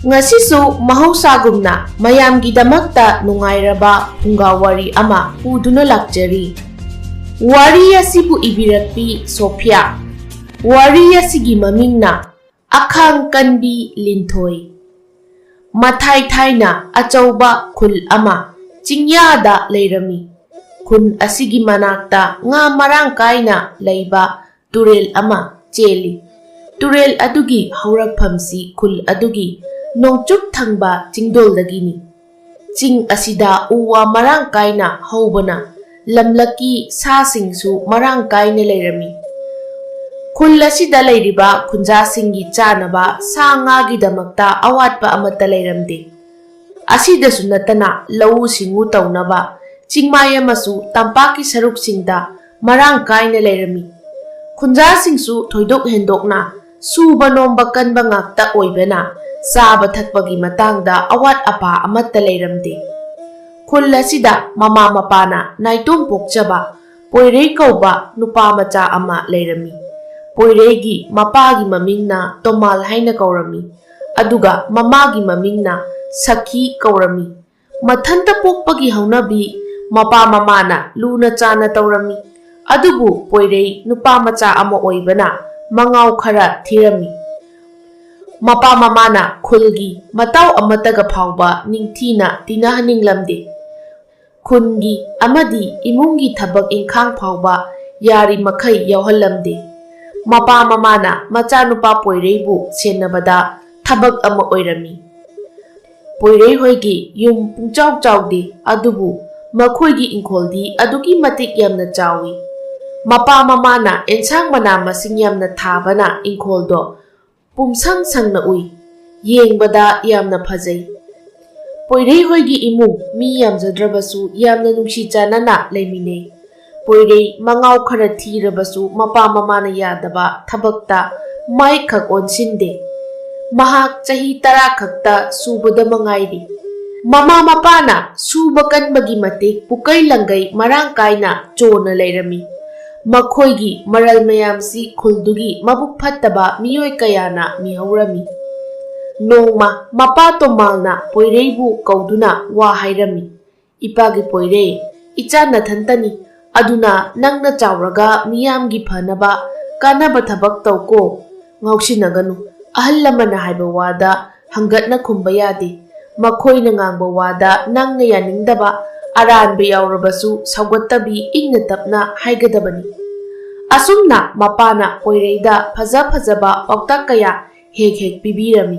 Ngasisu mahosagumna mayamgidamakta nungairaba pungawari ama puduna lakjari. Wari asibu ibirakpi Sophia. Wari asigi mamingna akhang kanbi linthoi. Mathai thaina achauba khul ama chingyada leirami. Khun asigi manakta nga marang kaina leiba turel ama cheli. Turel adugi haurakphamsi khul adugi nongchuk thangba chingdol dagini. Ching asida uwa marang kaina haubana lamlaki sa singsu marang kaina leirami. Khul asida leiriba khunja singi chanaba sa nga gidamakta awatpa amata leiramde. Asidasu natana lau singu taunaba chingmaya masu tampaki saruk singda marang kaina leirami. Khunja singsu thoidok hendokna suba nomba kanba ngakta oibana Saba thakpagi matangda awat apa amata leiramde. Khul asida mama mapana naitum pokchaba poirei kauba nupa macha ama leirami. Poireigi mapagi mamingna Tomal haina kaurami. Aduga mamagi mamingna Sakhi kaurami. Mathanta pokpagi haunabi mapa mamana luna chana taurami. Adubu poirei nupa macha ama oibana mangau khara thirami. Mapa mamana khulgi matau amataga phauba ningthina tinahaninglamde. Khungi amadi imungi thabak ingkhang phauba yari makhai yauhallamde. Mapa mamana machanupa poireibu senabada thabak ama oirami. Poirei hoigi yum pungchau chaude adubu makhoigi ingkholdi adugi matik yamna chawi. Mapa mamana ensang mana masing yamna thabana ingkholdo Pumsang sang na ui, yengbada yamna phajai. Poirei hoigi imung mi yamjadrabasu yamna nungsi chanana leimine. Poirei mangau khara thirabasu mapa mamana yadaba thabakta mai khak onsinde. Mahak chahi 10 khakta subada mangairi. Mama mapana suba kanbagi matik pukai langai marang kaina chona leirami. Makhoigi maral mayamsi khuldugi mabuk phattaba miyoi kayana mihaurami. Nongma mapa Tomalna poireibu kauduna wa hairami. Ipagi poirei icha nathantani aduna nangna chawraga miyamgi phanaba kanaba thabak tauko ngausinaganu. Ahal lamana haiba wada hangatna khumba yade. Makhoina ngangba wada nangna yaningdaba aranba yaurabasu saugattabi ingna tapna haigadabani. Asumna mapana poireida phaja phajaba pautak kaya hek pibirami.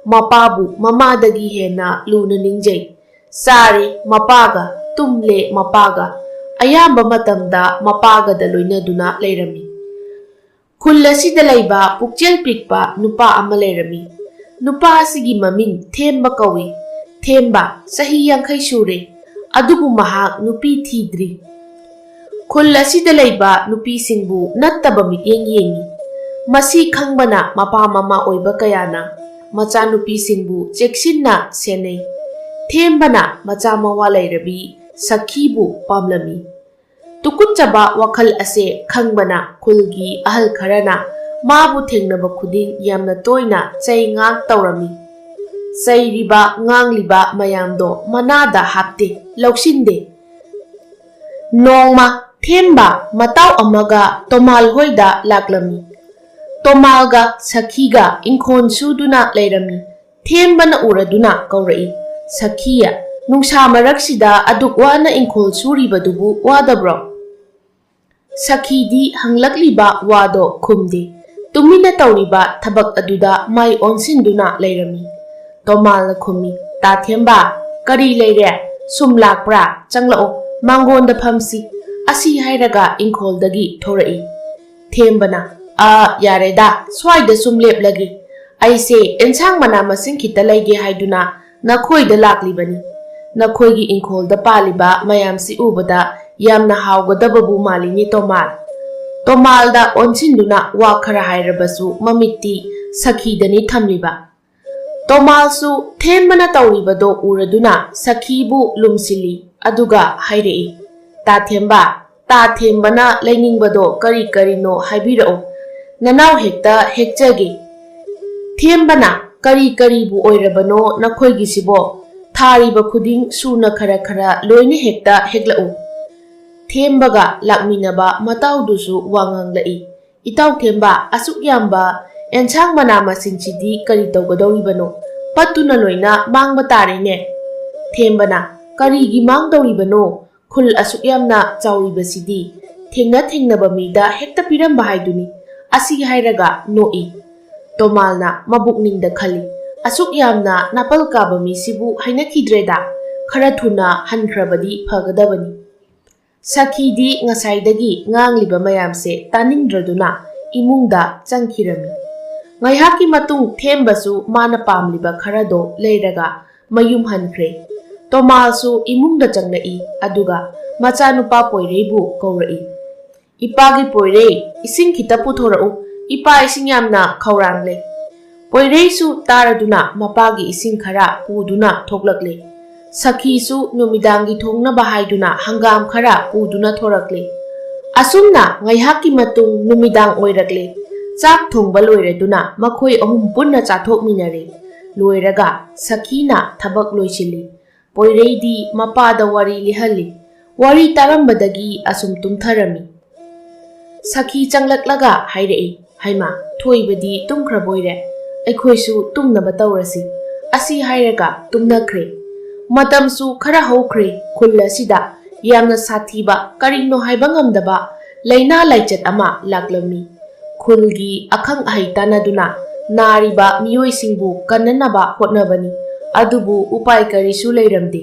Mapabu mamadagi hena luna ningjai. Sari mapaga tumle mapaga ayamba matamda mapaga da loinaduna leirami. Khul asida leiba pukchel pikpa nupa ama leirami. Nupa asigi maming Themba kawi. Themba sahi 50 sure. Adubu mahak nupi thidri. Khul asida leiba nupi singbu nattaba mityeng yengi. Masi khangbana mapa mama oiba kayana macha nupi singbu cheksinna senei. Thembana macha mawa leirabi Sakhibu pamlami. Tukutchaba wakhal ase khangbana khulgi ahal kharana mabu thengnaba khuding yamna toina chai ngang taurami. Sairiba ngangliba mayamdo manada hapte lauksinde. Nongma Themba matau amaga Tomal hoida laklami. Tomalga Sakhiga ingkhon suduna leirami. Thembana uraduna kaurai. Sakhiya nungsa maraksida adukwana ingkhol suribadubu wadabro. Sakhidi hanglakliba wado khumde. Tumina tauriba thabak aduda mai onsinduna leirami. Tomalna khumi ta Themba kari leire sum lakpra changlao mangonda phamsi asi hairaga ingkholdagi thorai. Thembana yareda swaida sum leplagi aise ensang mana masing khita leige haiduna nakhoida laklibani. Nakhoigi ingkholda paliba mayamsi ubada yamna hawgadababu malini Tomal. Tomalda onsinduna wa khara hairabasu mamitti Sakhidani thamliba. Tomalsu Thembana tauribado uraduna Sakhibu lumsili aduga hairei. Ta Thembana leiningbado kari karino haibirao. Nanau hekta hekjage. Thembana ꯀꯔꯤ ꯀꯔꯤꯕꯨ ꯑꯣꯏꯔꯕꯅꯣ ꯅꯈꯣꯏꯒꯤꯁꯤꯕꯣ ꯊꯥꯔꯤꯕ ꯈꯨꯗꯤꯡ ꯁꯨꯅ ꯈꯔ ꯈꯔ ꯂꯣꯏꯅ ꯍꯦꯛꯇ ꯍꯦꯛꯂꯛꯎ꯫ ꯊꯦꯝꯕꯒ ꯂꯥꯛꯃꯤꯟꯅꯕ ꯃꯇꯥꯎꯗꯨꯁꯨ ꯋꯥ ꯉꯥꯡꯂꯛꯏ꯫ ꯏꯇꯥꯎ ꯊꯦꯝꯕ, ꯑꯁꯨꯛ ꯌꯥꯝꯕ ꯑꯦꯟꯁꯥꯡ ꯃꯅꯥ ꯃꯁꯤꯡꯁꯤꯗꯤ ꯀꯔꯤ ꯇꯧꯒꯗꯧꯔꯤꯕꯅꯣ? ꯄꯠꯇꯨꯅ ꯂꯣꯏꯅ ꯃꯥꯡꯕ ꯇꯥꯔꯦꯅꯦ꯫ ꯊꯦꯝꯕꯅ, ꯀꯔꯤꯒꯤ ꯃꯥꯡꯗꯧꯔꯤꯕꯅꯣ? ꯈꯨꯜ ꯑꯁꯨꯛ ꯌꯥꯝꯅ ꯆꯥꯎꯔꯤꯕꯁꯤꯗꯤ ꯊꯦꯡꯅ ꯊꯦꯡꯅꯕ ꯃꯤꯗ ꯍꯦꯛꯇ ꯄꯤꯔꯝꯕ ꯍꯥꯏꯗꯨꯅꯤ꯫ ꯑꯁꯤ ꯍꯥꯏꯔꯒ ꯅꯣꯛꯏ꯫ ꯇꯣꯃꯥꯜꯅ ꯃꯕꯨꯛꯅꯤꯡꯗ ꯈꯜꯂꯤ, ꯑꯁꯨꯛ ꯌꯥꯝꯅ ꯅꯥꯄꯜ ꯀꯥꯕ ꯃꯤꯁꯤꯕꯨ ꯍꯩꯅꯈꯤꯗ꯭ꯔꯦꯗ, ꯈꯔ ꯊꯨꯅ ꯍꯟꯈ꯭ꯔꯕꯗꯤ ꯐꯒꯗꯕꯅꯤ꯫ ꯁꯈꯤꯗꯤ ꯉꯁꯥꯏꯗꯒꯤ ꯉꯥꯡꯂꯤꯕ ꯃꯌꯥꯝꯁꯦ ꯇꯥꯅꯤꯡꯗ꯭ꯔꯗꯨꯅ ꯏꯃꯨꯡꯗ ꯆꯪꯈꯤꯔꯝꯃꯤ꯫ ꯉꯥꯏꯍꯥꯛꯀꯤ ꯃꯇꯨꯡ ꯊꯦꯝꯕꯁꯨ ꯃꯥꯅ ꯄꯥꯝꯂꯤꯕ ꯈꯔꯗꯣ ꯂꯩꯔꯒ ꯃꯌꯨꯝ ꯍꯟꯈ꯭ꯔꯦ꯫ ꯇꯣꯃꯥꯜꯁꯨ ꯏꯃꯨꯡꯗ ꯆꯪꯂꯛꯏ ꯑꯗꯨꯒ ꯃꯆꯥꯅꯨꯄꯥ ꯄꯣꯏꯔꯩꯕꯨ ꯀꯧꯔꯛꯏ꯫ ꯏꯄꯥꯒꯤ ꯄꯣꯏꯔꯩ, ꯏꯁꯤꯡ ꯈꯤꯇ ꯄꯨꯊꯣꯔꯛꯎ, ꯏꯄꯥ ꯏꯁꯤꯡ ꯌꯥꯝꯅ ꯈꯧꯔꯥꯡꯂꯦ꯫ ꯄꯣꯏꯔꯩꯁꯨ ꯇꯥꯔꯗꯨꯅ ꯃꯄꯥꯒꯤ ꯏꯁꯤꯡ ꯈꯔ ꯄꯨꯗꯨꯅ ꯊꯣꯛꯂꯛꯂꯦ꯫ ꯁꯈꯤꯁꯨ ꯅꯨꯃꯤꯗꯥꯡꯒꯤ ꯊꯣꯡꯅꯕ ꯍꯥꯏꯗꯨꯅ ꯍꯪꯒꯥꯝ ꯈꯔ ꯄꯨꯗꯨꯅ ꯊꯣꯔꯛꯂꯦ꯫ ꯑꯁꯨꯝꯅ ꯉꯥꯏꯍꯥꯛꯀꯤ ꯃꯇꯨꯡ ꯅꯨꯃꯤꯗꯥꯡ ꯑꯣꯏꯔꯛꯂꯦ꯫ ꯆꯥꯛ ꯊꯣꯡꯕ ꯂꯣꯏꯔꯗꯨꯅ ꯃꯈꯣꯏ ꯑꯍꯨꯝ ꯄꯨꯟꯅ ꯆꯥꯊꯣꯛꯃꯤꯟꯅꯔꯦ꯫ ꯂꯣꯏꯔꯒ ꯁꯈꯤꯅ ꯊꯕꯛ ꯂꯣꯏꯁꯤꯜꯂꯤ꯫ ꯄꯣꯏꯔꯩꯗꯤ ꯃꯄꯥꯗ ꯋꯥꯔꯤ ꯂꯤꯍꯜꯂꯤ꯫ ꯋꯥꯔꯤ ꯇꯥꯔꯝꯕꯗꯒꯤ ꯑꯁꯨꯝ ꯇꯨꯝꯊꯔꯝꯃꯤ꯫ ꯁꯈꯤ ꯆꯪꯂꯛꯂꯒ ꯍꯥꯏꯔꯛꯏ, ꯍꯩꯃꯥ, ꯊꯣꯏꯕꯗꯤ ꯇꯨꯝꯈ꯭ꯔꯕꯣꯏꯔꯦ? ꯑꯩꯈꯣꯏꯁꯨ ꯇꯨꯝꯅꯕ ꯇꯧꯔꯁꯤ꯫ ꯑꯁꯤ ꯍꯥꯏꯔꯒ ꯇꯨꯝꯅꯈ꯭ꯔꯦ꯫ ꯃꯇꯝꯁꯨ ꯈꯔ ꯍꯧꯈ꯭ꯔꯦ꯫ ꯈꯨꯜ ꯑꯁꯤꯗ ꯌꯥꯝꯅ ꯁꯥꯊꯤꯕ, ꯀꯔꯤꯅꯣ ꯍꯥꯏꯕ ꯉꯝꯗꯕ ꯂꯥꯏꯅꯥ ꯂꯥꯏꯆꯠ ꯑꯃ ꯂꯥꯛꯂꯝꯃꯤ꯫ ꯈꯨꯜꯒꯤ ꯑꯈꯪ ꯑꯍꯩ ꯇꯥꯟꯅꯗꯨꯅ ꯅꯥꯔꯤꯕ ꯃꯤꯑꯣꯏꯁꯤꯡꯕꯨ ꯀꯟꯅꯅꯕ ꯍꯣꯠꯅꯕꯅꯤ, ꯑꯗꯨꯕꯨ ꯎꯄꯥꯏ ꯀꯔꯤꯁꯨ ꯂꯩꯔꯝꯗꯦ꯫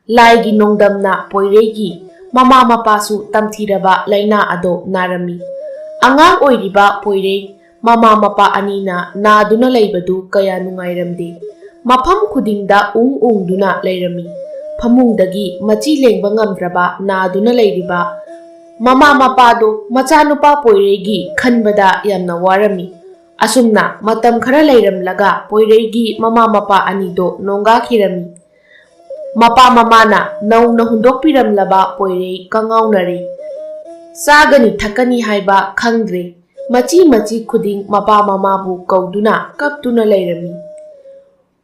ꯂꯥꯏꯒꯤ ꯅꯣꯡꯗꯝꯅ ꯄꯣꯏꯔꯩꯒꯤ ꯃꯃꯥ ꯃꯄꯥꯁꯨ ꯇꯝꯊꯤꯔꯕ ꯂꯥꯏꯅꯥ ꯑꯗꯣ ꯅꯥꯔꯝꯃꯤ꯫ ꯑꯉꯥꯡ ꯑꯣꯏꯔꯤꯕ ꯄꯣꯏꯔꯩ ꯃꯃꯥ ꯃꯄꯥ ꯑꯅꯤꯅ ꯅꯥꯗꯨꯅ ꯂꯩꯕꯗꯨ ꯀꯌꯥ ꯅꯨꯡꯉꯥꯏꯔꯝꯗꯦ꯫ ꯃꯐꯝ ꯈꯨꯗꯤꯡꯗ ꯎꯪꯗꯨꯅ ꯂꯩꯔꯝꯃꯤ꯫ ꯐꯃꯨꯡꯗꯒꯤ ꯃꯆꯤ ꯂꯦꯡꯕ ꯉꯝꯗ꯭ꯔꯕ ꯅꯥꯗꯨꯅ ꯂꯩꯔꯤꯕ ꯃꯃꯥ ꯃꯄꯥꯗꯣ ꯃꯆꯥꯅꯨꯄꯥ ꯄꯣꯏꯔꯩꯒꯤ ꯈꯟꯕꯗ ꯌꯥꯝꯅ ꯋꯥꯔꯝꯃꯤ꯫ ꯑꯁꯨꯝꯅ ꯃꯇꯝ ꯈꯔ ꯂꯩꯔꯝꯂꯒ ꯄꯣꯏꯔꯩꯒꯤ ꯃꯃꯥ ꯃꯄꯥ ꯑꯅꯤꯗꯣ ꯅꯣꯡꯒꯥꯈꯤꯔꯝꯃꯤ꯫ ꯃꯄꯥ ꯃꯃꯥꯅ ꯅꯧꯅ ꯍꯨꯟꯗꯣꯛꯄꯤꯔꯝꯂꯕ ꯄꯣꯏꯔꯩ ꯀꯉꯥꯎꯅꯔꯦ꯫ ꯆꯥꯒꯅꯤ ꯊꯛꯀꯅꯤ ꯍꯥꯏꯕ ꯈꯪꯗ꯭ꯔꯦ꯫ ꯃꯆꯤ ꯃꯆꯤ ꯈꯨꯗꯤꯡ ꯃꯄꯥ ꯃꯃꯥꯕꯨ ꯀꯧꯗꯨꯅ ꯀꯞꯇꯨꯅ ꯂꯩꯔꯝꯃꯤ꯫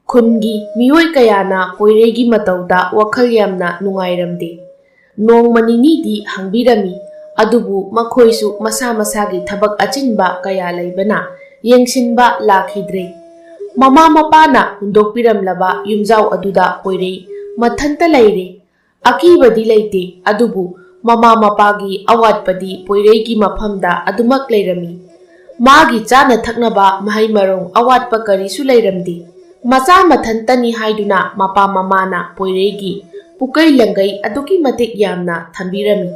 ꯈꯨꯟꯒꯤ ꯃꯤꯑꯣꯏ ꯀꯌꯥꯅ ꯄꯣꯏꯔꯩꯒꯤ ꯃꯇꯧꯗ ꯋꯥꯈꯜ ꯌꯥꯝꯅ ꯅꯨꯡꯉꯥꯏꯔꯝꯗꯦ꯫ ꯅꯣꯡꯃ ꯅꯤꯅꯤꯗꯤ ꯍꯪꯕꯤꯔꯝꯃꯤ, ꯑꯗꯨꯕꯨ ꯃꯈꯣꯏꯁꯨ ꯃꯁꯥ ꯃꯁꯥꯒꯤ ꯊꯕꯛ ꯑꯆꯤꯟꯕ ꯀꯌꯥ ꯂꯩꯕꯅ ꯌꯦꯡꯁꯤꯟꯕ ꯂꯥꯛꯈꯤꯗ꯭ꯔꯦ꯫ ꯃꯃꯥ ꯃꯄꯥꯅ ꯍꯨꯟꯗꯣꯛꯄꯤꯔꯝꯂꯕ ꯌꯨꯝꯖꯥꯎ ꯑꯗꯨꯗ ꯄꯣꯏꯔꯩ ꯃꯊꯟꯇ ꯂꯩꯔꯦ꯫ ꯑꯀꯤꯕꯗꯤ ꯂꯩꯇꯦ, ꯑꯗꯨꯕꯨ ꯃꯃꯥ ꯃꯄꯥꯒꯤ ꯑꯋꯥꯠꯄꯗꯤ ꯄꯣꯏꯔꯩꯒꯤ ꯃꯐꯝꯗ ꯑꯗꯨꯃꯛ ꯂꯩꯔꯝꯃꯤ꯫ ꯃꯥꯒꯤ ꯆꯥꯅ ꯊꯛꯅꯕ ꯃꯍꯩ ꯃꯔꯣꯡ ꯑꯋꯥꯠꯄ ꯀꯔꯤꯁꯨ ꯂꯩꯔꯝꯗꯦ꯫ ꯃꯆꯥ ꯃꯊꯟꯇꯅꯤ ꯍꯥꯏꯗꯨꯅ ꯃꯄꯥ ꯃꯃꯥꯅ ꯄꯣꯏꯔꯩꯒꯤ ꯄꯨꯀꯩ ꯂꯪꯒꯩ ꯑꯗꯨꯛꯀꯤ ꯃꯇꯤꯛ ꯌꯥꯝꯅ ꯊꯝꯕꯤꯔꯝꯃꯤ꯫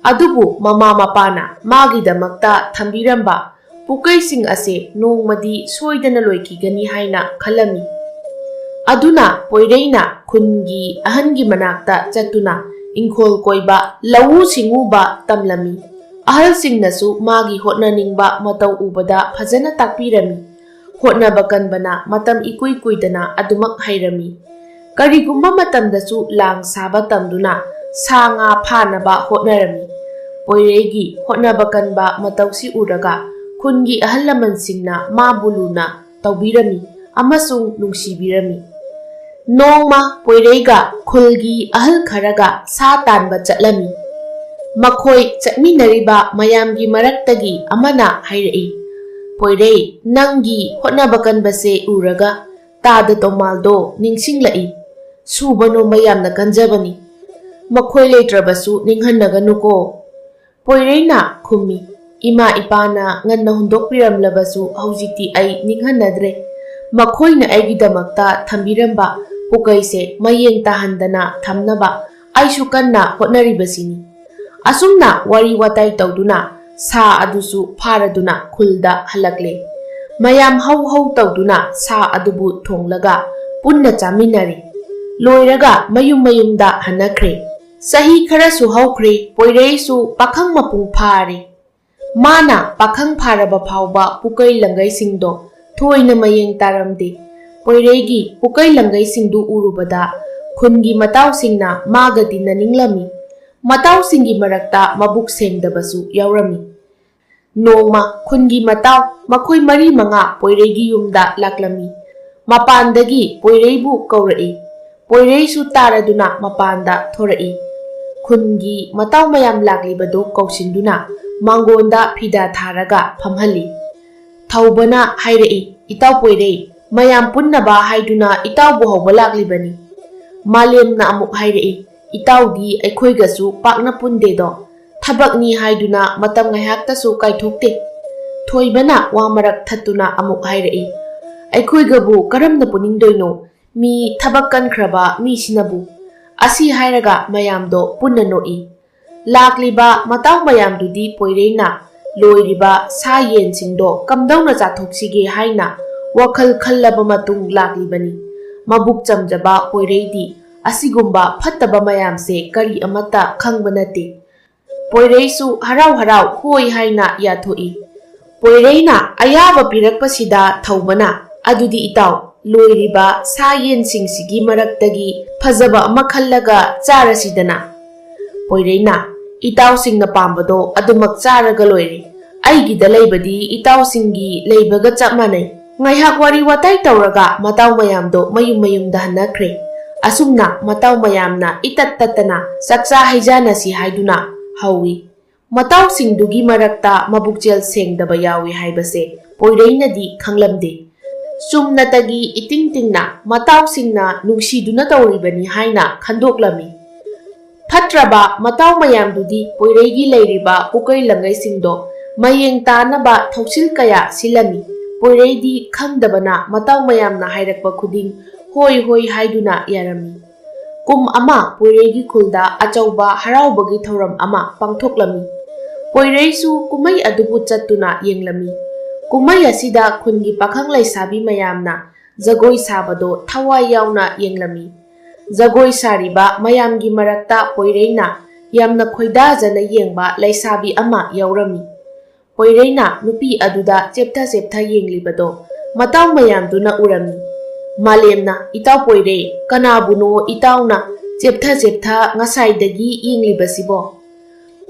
ꯑꯗꯨꯕꯨ ꯃꯃꯥ ꯃꯄꯥꯅ ꯃꯥꯒꯤꯗꯃꯛꯇ ꯊꯝꯕꯤꯔꯝꯕ ꯄꯨꯀꯩꯁꯤꯡ ꯑꯁꯦ ꯅꯣꯡꯃꯗꯤ ꯁꯣꯏꯗꯅ ꯂꯣꯏꯈꯤꯒꯅꯤ ꯍꯥꯏꯅ ꯈꯜꯂꯝꯃꯤ꯫ ꯑꯗꯨꯅ ꯄꯣꯏꯔꯩꯅ ꯈꯨꯟꯒꯤ ꯑꯍꯟꯒꯤ ꯃꯅꯥꯛꯇ ꯆꯠꯇꯨꯅ ꯏꯪꯈꯣꯜ ꯀꯣꯏꯕ, ꯂꯧꯎ ꯁꯤꯡꯎꯕ ꯇꯝꯂꯝꯃꯤ꯫ ꯑꯍꯜꯁꯤꯡꯅꯁꯨ ꯃꯥꯒꯤ ꯍꯣꯠꯅꯅꯤꯡꯕ ꯃꯇꯧ ꯎꯕꯗ ꯐꯖꯅ ꯇꯥꯛꯄꯤꯔꯝꯃꯤ꯫ ꯍꯣꯠꯅꯕ ꯀꯟꯕꯅ ꯃꯇꯝ ꯏꯀꯨꯏ ꯀꯨꯏꯗꯅ ꯑꯗꯨꯃꯛ ꯍꯩꯔꯝꯃꯤ꯫ ꯀꯔꯤꯒꯨꯝꯕ ꯃꯇꯝꯗꯁꯨ ꯂꯥꯡ ꯁꯥꯕ ꯇꯝꯗꯨꯅ ꯁꯥ ꯉꯥ ꯐꯥꯅꯕ ꯍꯣꯠꯅꯔꯝꯃꯤ꯫ ꯄꯣꯏꯔꯩꯒꯤ ꯍꯣꯠꯅꯕ ꯀꯟꯕ ꯃꯇꯧꯁꯤ ꯎꯔꯒ ꯈꯨꯟꯒꯤ ꯑꯍꯜ ꯂꯃꯟꯁꯤꯡꯅ ꯃꯥꯕꯨ ꯂꯨꯅ ꯇꯧꯕꯤꯔꯝꯃꯤ ꯑꯃꯁꯨꯡ ꯅꯨꯡꯁꯤꯕꯤꯔꯝꯃꯤ꯫ ꯅꯣꯡꯃ ꯄꯣꯏꯔꯩꯒ ꯈꯨꯜꯒꯤ ꯑꯍꯜ ꯈꯔꯒ ꯁꯥ ꯇꯥꯟꯕ ꯆꯠꯂꯝꯃꯤ꯫ ꯃꯈꯣꯏ ꯆꯠꯃꯤꯟꯅꯔꯤꯕ ꯃꯌꯥꯝꯒꯤ ꯃꯔꯛꯇꯒꯤ ꯑꯃꯅ ꯍꯥꯏꯔꯛꯏ, ꯄꯣꯏꯔꯩ, ꯅꯪꯒꯤ ꯍꯣꯠꯅꯕ ꯀꯟꯕꯁꯦ ꯎꯔꯒ ꯇꯥꯗ ꯇꯣꯃꯥꯜꯗꯣ ꯅꯤꯡꯁꯤꯡꯂꯛꯏ꯫ ꯁꯨꯕ ꯅꯣꯝꯕ ꯌꯥꯝꯅ ꯀꯟꯖꯕꯅꯤ꯫ ꯃꯈꯣꯏ ꯂꯩꯇ꯭ꯔꯕꯁꯨ ꯅꯤꯡꯍꯟꯅꯒꯅꯨꯀꯣ꯫ ꯄꯣꯏꯔꯩꯅ ꯈꯨꯝꯃꯤ, ꯏꯃꯥ ꯏꯄꯥꯅ ꯉꯟꯅ ꯍꯨꯟꯗꯣꯛꯄꯤꯔꯝꯂꯕꯁꯨ ꯍꯧꯖꯤꯛꯇꯤ ꯑꯩ ꯅꯤꯡꯍꯟꯅꯗ꯭ꯔꯦ꯫ ꯃꯈꯣꯏꯅ ꯑꯩꯒꯤꯗꯃꯛꯇ ꯊꯝꯕꯤꯔꯝꯕ ꯄꯨꯀꯩꯁꯦ ꯃꯌꯦꯡ ꯇꯥꯍꯟꯗꯅ ꯊꯝꯅꯕ ꯑꯩꯁꯨ ꯀꯟꯅ ꯍꯣꯠꯅꯔꯤꯕꯁꯤꯅꯤ꯫ ꯑꯁꯨꯝꯅ ꯋꯥꯔꯤ ꯋꯥꯇꯥꯏ ꯇꯧꯗꯨꯅ ꯁꯥ ꯑꯗꯨꯁꯨ ꯐꯥꯔꯗꯨꯅ ꯈꯨꯜꯗ ꯍꯜꯂꯛꯂꯦ꯫ ꯃꯌꯥꯝ ꯍꯧ ꯍꯧ ꯇꯧꯗꯨꯅ ꯁꯥ ꯑꯗꯨꯕꯨ ꯊꯣꯡꯂꯒ ꯄꯨꯟꯅ ꯆꯥꯃꯤꯟꯅꯔꯦ꯫ ꯂꯣꯏꯔꯒ ꯃꯌꯨꯝ ꯃꯌꯨꯝꯗ ꯍꯟꯅꯈ꯭ꯔꯦ꯫ ꯆꯍꯤ ꯈꯔꯁꯨ ꯍꯧꯈ꯭ꯔꯦ꯫ ꯄꯣꯏꯔꯩꯁꯨ ꯄꯥꯈꯪ ꯃꯄꯨꯡ ꯐꯥꯔꯦ꯫ ꯃꯥꯅ ꯄꯥꯈꯪ ꯐꯥꯔꯕ ꯐꯥꯎꯕ ꯄꯨꯀꯩ ꯂꯪꯒꯩꯁꯤꯡꯗꯣ ꯊꯣꯏꯅ ꯃꯌꯦꯡ ꯇꯥꯔꯝꯗꯦ꯫ ꯄꯣꯏꯔꯩꯒꯤ ꯄꯨꯀꯩ ꯂꯪꯒꯩꯁꯤꯡꯗꯨ ꯎꯔꯨꯕꯗ ꯈꯨꯟꯒꯤ ꯃꯇꯥꯎꯁꯤꯡꯅ ꯃꯥꯒ ꯇꯤꯟꯅꯅꯤꯡꯂꯝꯃꯤ꯫ ꯃꯇꯥꯎꯁꯤꯡꯒꯤ ꯃꯔꯛꯇ ꯃꯕꯨꯛ ꯁꯦꯡꯗꯕꯁꯨ ꯌꯥꯎꯔꯝꯃꯤ꯫ Nongma khungi matau makhoi mari manga poiregi yumda laklami. Mapandagi poireibu kaurai. Poireisu taraduna mapanda thorai. Khungi matau mayam laklibado kausinduna mangonda phida tharaga phamhali. Thaubana hairai itau poirei mayam punnaba haiduna itau bu hauba laklibani. Malemna amuk hairai itaudi aikhoigasu pakna pundedo. Thabakni haiduna matam ngaihaktasu kaithokte. Thoibana wamarak thattuna amuk hairai. Aikhoigabu karamna puningdoino mi thabak kankraba mi sinabu. Asi hairaga mayamdo punna noi. Lakliba matau mayamdudi poireina loiriba sa yen singdo kamdauna chathoksige haina wakhal khallaba matung laklibani. Mabuk chamjaba poireidi asigumba phattaba mayamse kari amata khangba nate. Poireisu harau harau hoi haina yathoi. Poireina ayaba pirakpasida thaubana adudi itaw loiriba sa yen singsigi maraktagi phajaba ama khallaga charasidana. Poireina itaw singna pambado adumak charaga loire. Aigida leibadi itaw singi leibaga chap manai. Ngaihak wari watai tauraga matau mayamdo mayum mayumda hanakre. Asumna matau mayamna itat tatana saksa haijana si haiduna hawi. Matau singdugi marakta mabukjel sengdaba yawi haibase poireina di khanglamde. Sumnatagi iting tingna matau singna nungsiduna tauribani haina khandoklami. Phatraba matau mayamdudi poireigi leiriba pukai langai singdo mayeng tanaba thoksil kaya silami. Poireidi khangdabana matau mayamna hairakpa khuding hoi hoi haiduna yarami. Kum ama poireigi khulda achauba haraubagi thauram ama pangthoklami. Poireisu kumai adubu chattuna yenglami. Kumai asida khungi pakhang laisabi mayamna jagoi sabado thawai yauna yenglami. Jagoi sariba mayamgi marakta poireina yamna khoidajana yengba laisabi ama yaurami. Poireina nupi aduda cheptha cheptha yenglibado matau mayamduna urami. Malemna itaw poirei kanabuno itawna cheptha cheptha ngasaidagi yenglibasibo.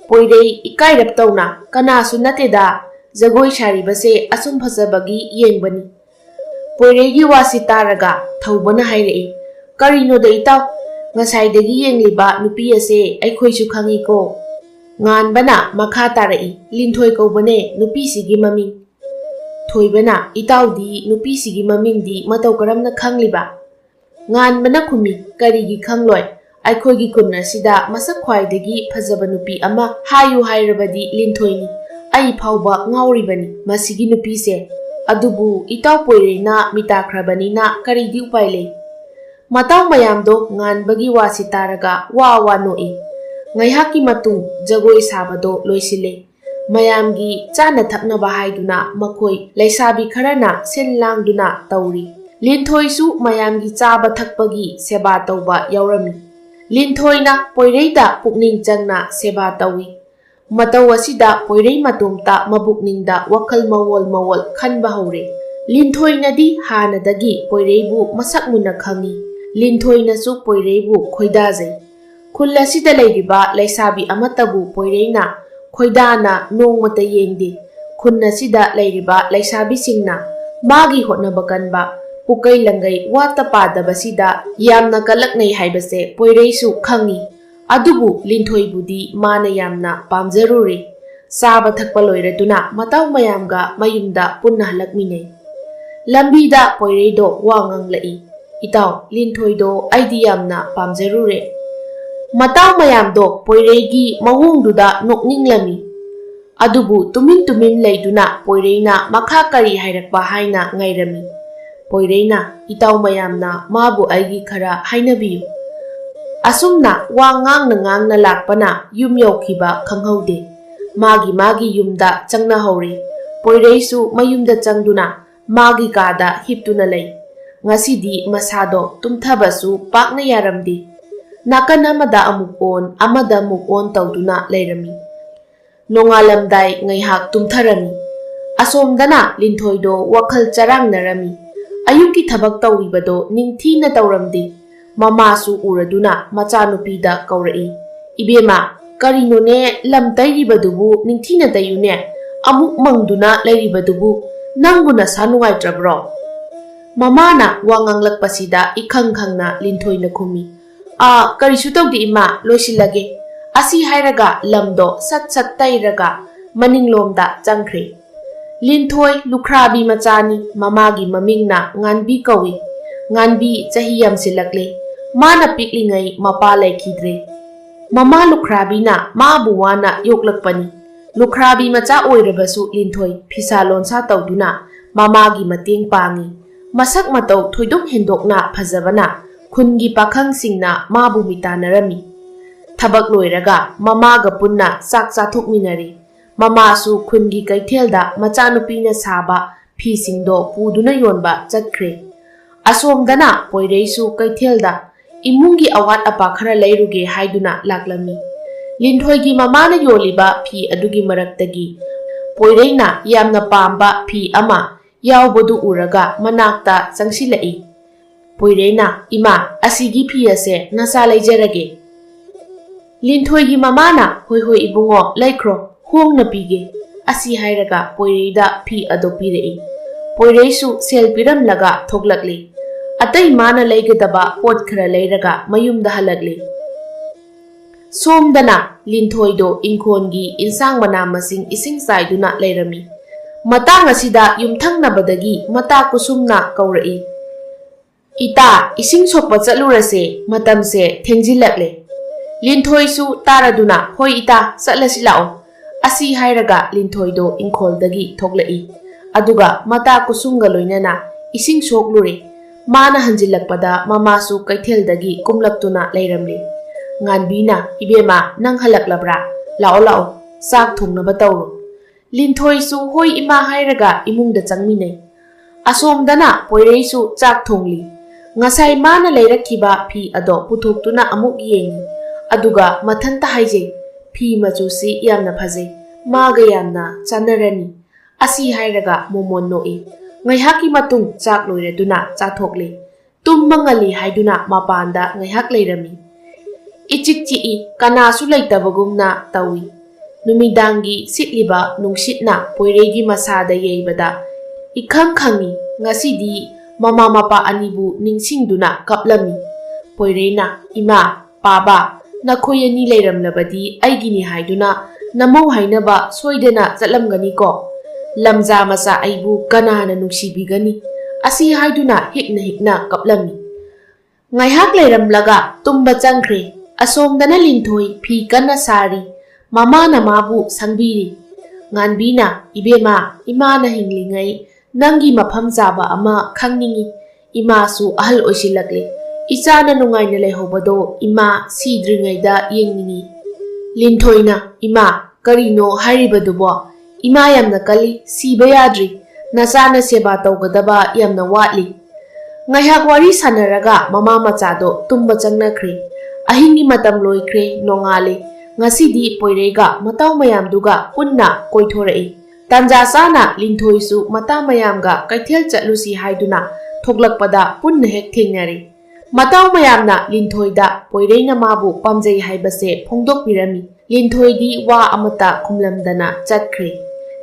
Poirei ikairap tawna kanasu nateda jagoi saribase asum phajabagi yengbani. Poireigi wasi taraga thaubana hairei. Karinoda itaw ngasaidagi yengliba nupi ase aikhoisu khangi ko. Nganbana makha tarai linthoi kaubane nupisigi maming. Thoibana itaudi nupisigi mamingdi matau karamna khangliba. Nganbana khumi karigi khangloi aikhoigi kunna sida masak khwaidagi phajaba nupi ama hayu hairabadi linthoini. Ai phauba ngauribani masigi nupise. Adubu itaw poireina mitakhrabani karigi upai lei. Matau mayamdo nganbagi wasi taraga wa noi. Ngaihaki matung jagoi sabado loisile. Mayamgi chana thaknaba haiduna makhoi laisabi kharana senlangduna tauri. Linthoisu mayamgi chaba thakpagi seba tauba yaurami. Linthoina poireida pukning changna seba tawi. Matau asida poirei matumta mabukningda wakhal mawol khanba haure. Linthoinadi hanadagi poireibu masak muna khangi. Linthoinasu poireibu khoidajai. Khulasida leiriba laisabi amatabu poireina khoidana nongmata yengde. Khunasida leiriba laisabi singna magi hotnaba kanba pukai langai wata padabasida yamna kalaknai haibase poireisu khangi. Adubu linthoibudi mana yamna pamjaruri. Saba thakpa loiraduna matau mayamga mayumda punna halakminai. Lambida poireido wangang lai. Itaw linthoido aidi yamna pamjarure. Matau mayamdo poireigi mawongduda nokninglami. Adubu tumin leiduna poireina makha kari hairakpa haina ngairami. Poireina itaw mayamna mabu aigi khara hainabiyu. Asumna wangang na lakpana yum yaukhiba khanghaude. Magi yumda changna hauri. Poireisu mayumda changduna magi kada hiptuna lei. Ngasidi masado tumthabasu pakna yaramdi. Nakan amada amuk on tawduna leirami. Nongalamdai ngaihak tumtharami. Asomdana linthoido wakhal charangnarami. Ayuki thabak tawribado ningthina tawramdi. Mamasu uraduna machanupida kaurai. Ibema karinone lam tairibadubu ningthina tayune. amuk mangduna leiribatubu nangbu nasa nungaitrabro? Mamana wa nganglakpasida ikhang khangna Linthoi khumi. Karisu tawdi ima loisilage. Asi hairaga lamdo sat sat tairaga maninglomda changkhre. Linthoi lukhrabi machani mamagi mamingna nganbi kawi. Nganbi chahi yamsilakle. Mana piklingai mapa laikhidre. Mama lukhrabi na maabu wana yoklakpani. Lukhrabi macha oirabasu Linthoi phisalonsa tawduna mamagi mateng pangi. Masak matau thoidok hendokna phajabana khungi pakhangsingna mabu mitanarami. Thabak loiraga mamaga punna sak chathokminari. Mamasu khungi kaithelda machanupina saba phisingdo puduna yonba chatkre. Asomdana poireisu kaithelda imungi awat apa khara leiruge haiduna laklami. Linthoigi mamana yoliba phi adugi maraktagi poireina yamna pamba phi ama yaubadu uraga manakta changsilai. Poireina ima asigi phi ase nasa leijarage. Linthoigi mamana hoi hoi ibungo laikro hongna pige. Asi hairaga poireida phi adopirei. Poireisu sel piramlaga thoklakli. Atai mana leigadaba pot khara leiraga mayumda halakli. Somdana Linthoido inkhongi insang mana masing ising saiduna leirami. Matang asida yumthangnabadagi mata kusumna kaurai. Ita ising sokpa chatlurase matamse thengjilakle. Linthoisu taraduna hoi ita chatlasi lao. Asi hairaga Linthoido inkholdagi thoklai. Aduga mata kusumga loinana ising soklure. Mana hanjilakpada mamasu kaitheldagi kumlaktuna leiramli. Nganbina ibema nang halaklabra lao lao sak thongnaba tawro. Linthoisu hoi ima hairaga imungda changminai. Asomdana poireisu chak thongli. Ngasai mana leirakhiba phi ado puthoktuna amuk yengi. Aduga mathanta haijei phi machusi yamna phajei maga yamna chanarani. Asi hairaga momon noi. Ngaihaki matung chak loireduna chathokle. Tummangali haiduna mapanda ngaihak leirami. Ichik chii kanasu leitabagumna tawi. Numidangi sitliba nungsitna poireigi masada yeibada. Ikhang khangi ngasidi mama mapa anibu ningsingduna kaplami. Poireina ima paba nakhoyani leiramlabadi aigini haiduna namau hainaba soidena chatlamgani ko. Lamja masa aibu kanana nungsibigani. Asi haiduna hikna kaplami. Ngaihak leiramlaga tumba changkhre. Asomdana Linthoi phi kana sari. Mama na mabu sangbiri. Nganbina ibema imana hinglingai nangi mafam jaba ama khangningi. Ima su ahal oisilakle. Ichana nungaina leihobado ima sidringaida yengningi. Linthoina ima karino haribadubo. Ima yamna kali siba yadri. Nasana seba tawgadaba yamna watli. Ngaihak wari sanaraga mama machado tumba changnakre. Ahingi matam loikre nongale. Ngasidi poirega matau mayamduga punna koithorai. Tanja sana Linthoisu mata mayamga kaithel chatlusi haiduna thoklakpada punna hek thengnari. Matau mayamna Linthoida poireina mabu pamjai haibase phongdokpirami. Linthoidi wa amata khumlamdana chatkre.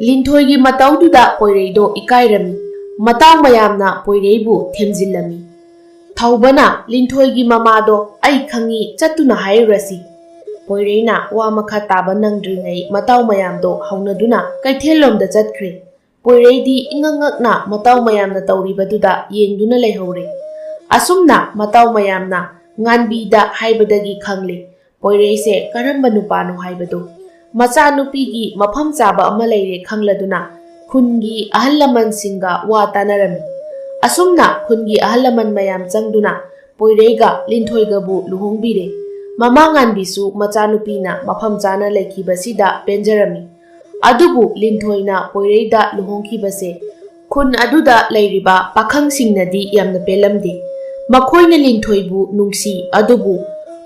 Linthoigi mataududa poireido ikairami. Matau mayamna poireibu themjillami. Thaubana Linthoigi mamado ai khangi chatuna hairasi. Poireina wa makha taba nangdringai matau mayamdo haunaduna kaithelomda chatkre. Poireidi ingangakna matau mayamna tawribaduda yengduna leihore. Asumna matau mayamna nganbida haibadagi khangle. Poireise karamba nupano haibado. Macha nupigi mafam chaba ama leire khangladuna khungi ahallaman singa wa tanarami. Asumna khungi ahallaman mayam changduna poireiga Linthoigabu luhongbire. Mama nganbisu machanupina mafam chana lekhibasida penjarami. Adubu Linthoina poireida luhongkhibase khun aduda leiriba pakhangsingnadi yamna pelamde. Makhoina Linthoibu nungsi adubu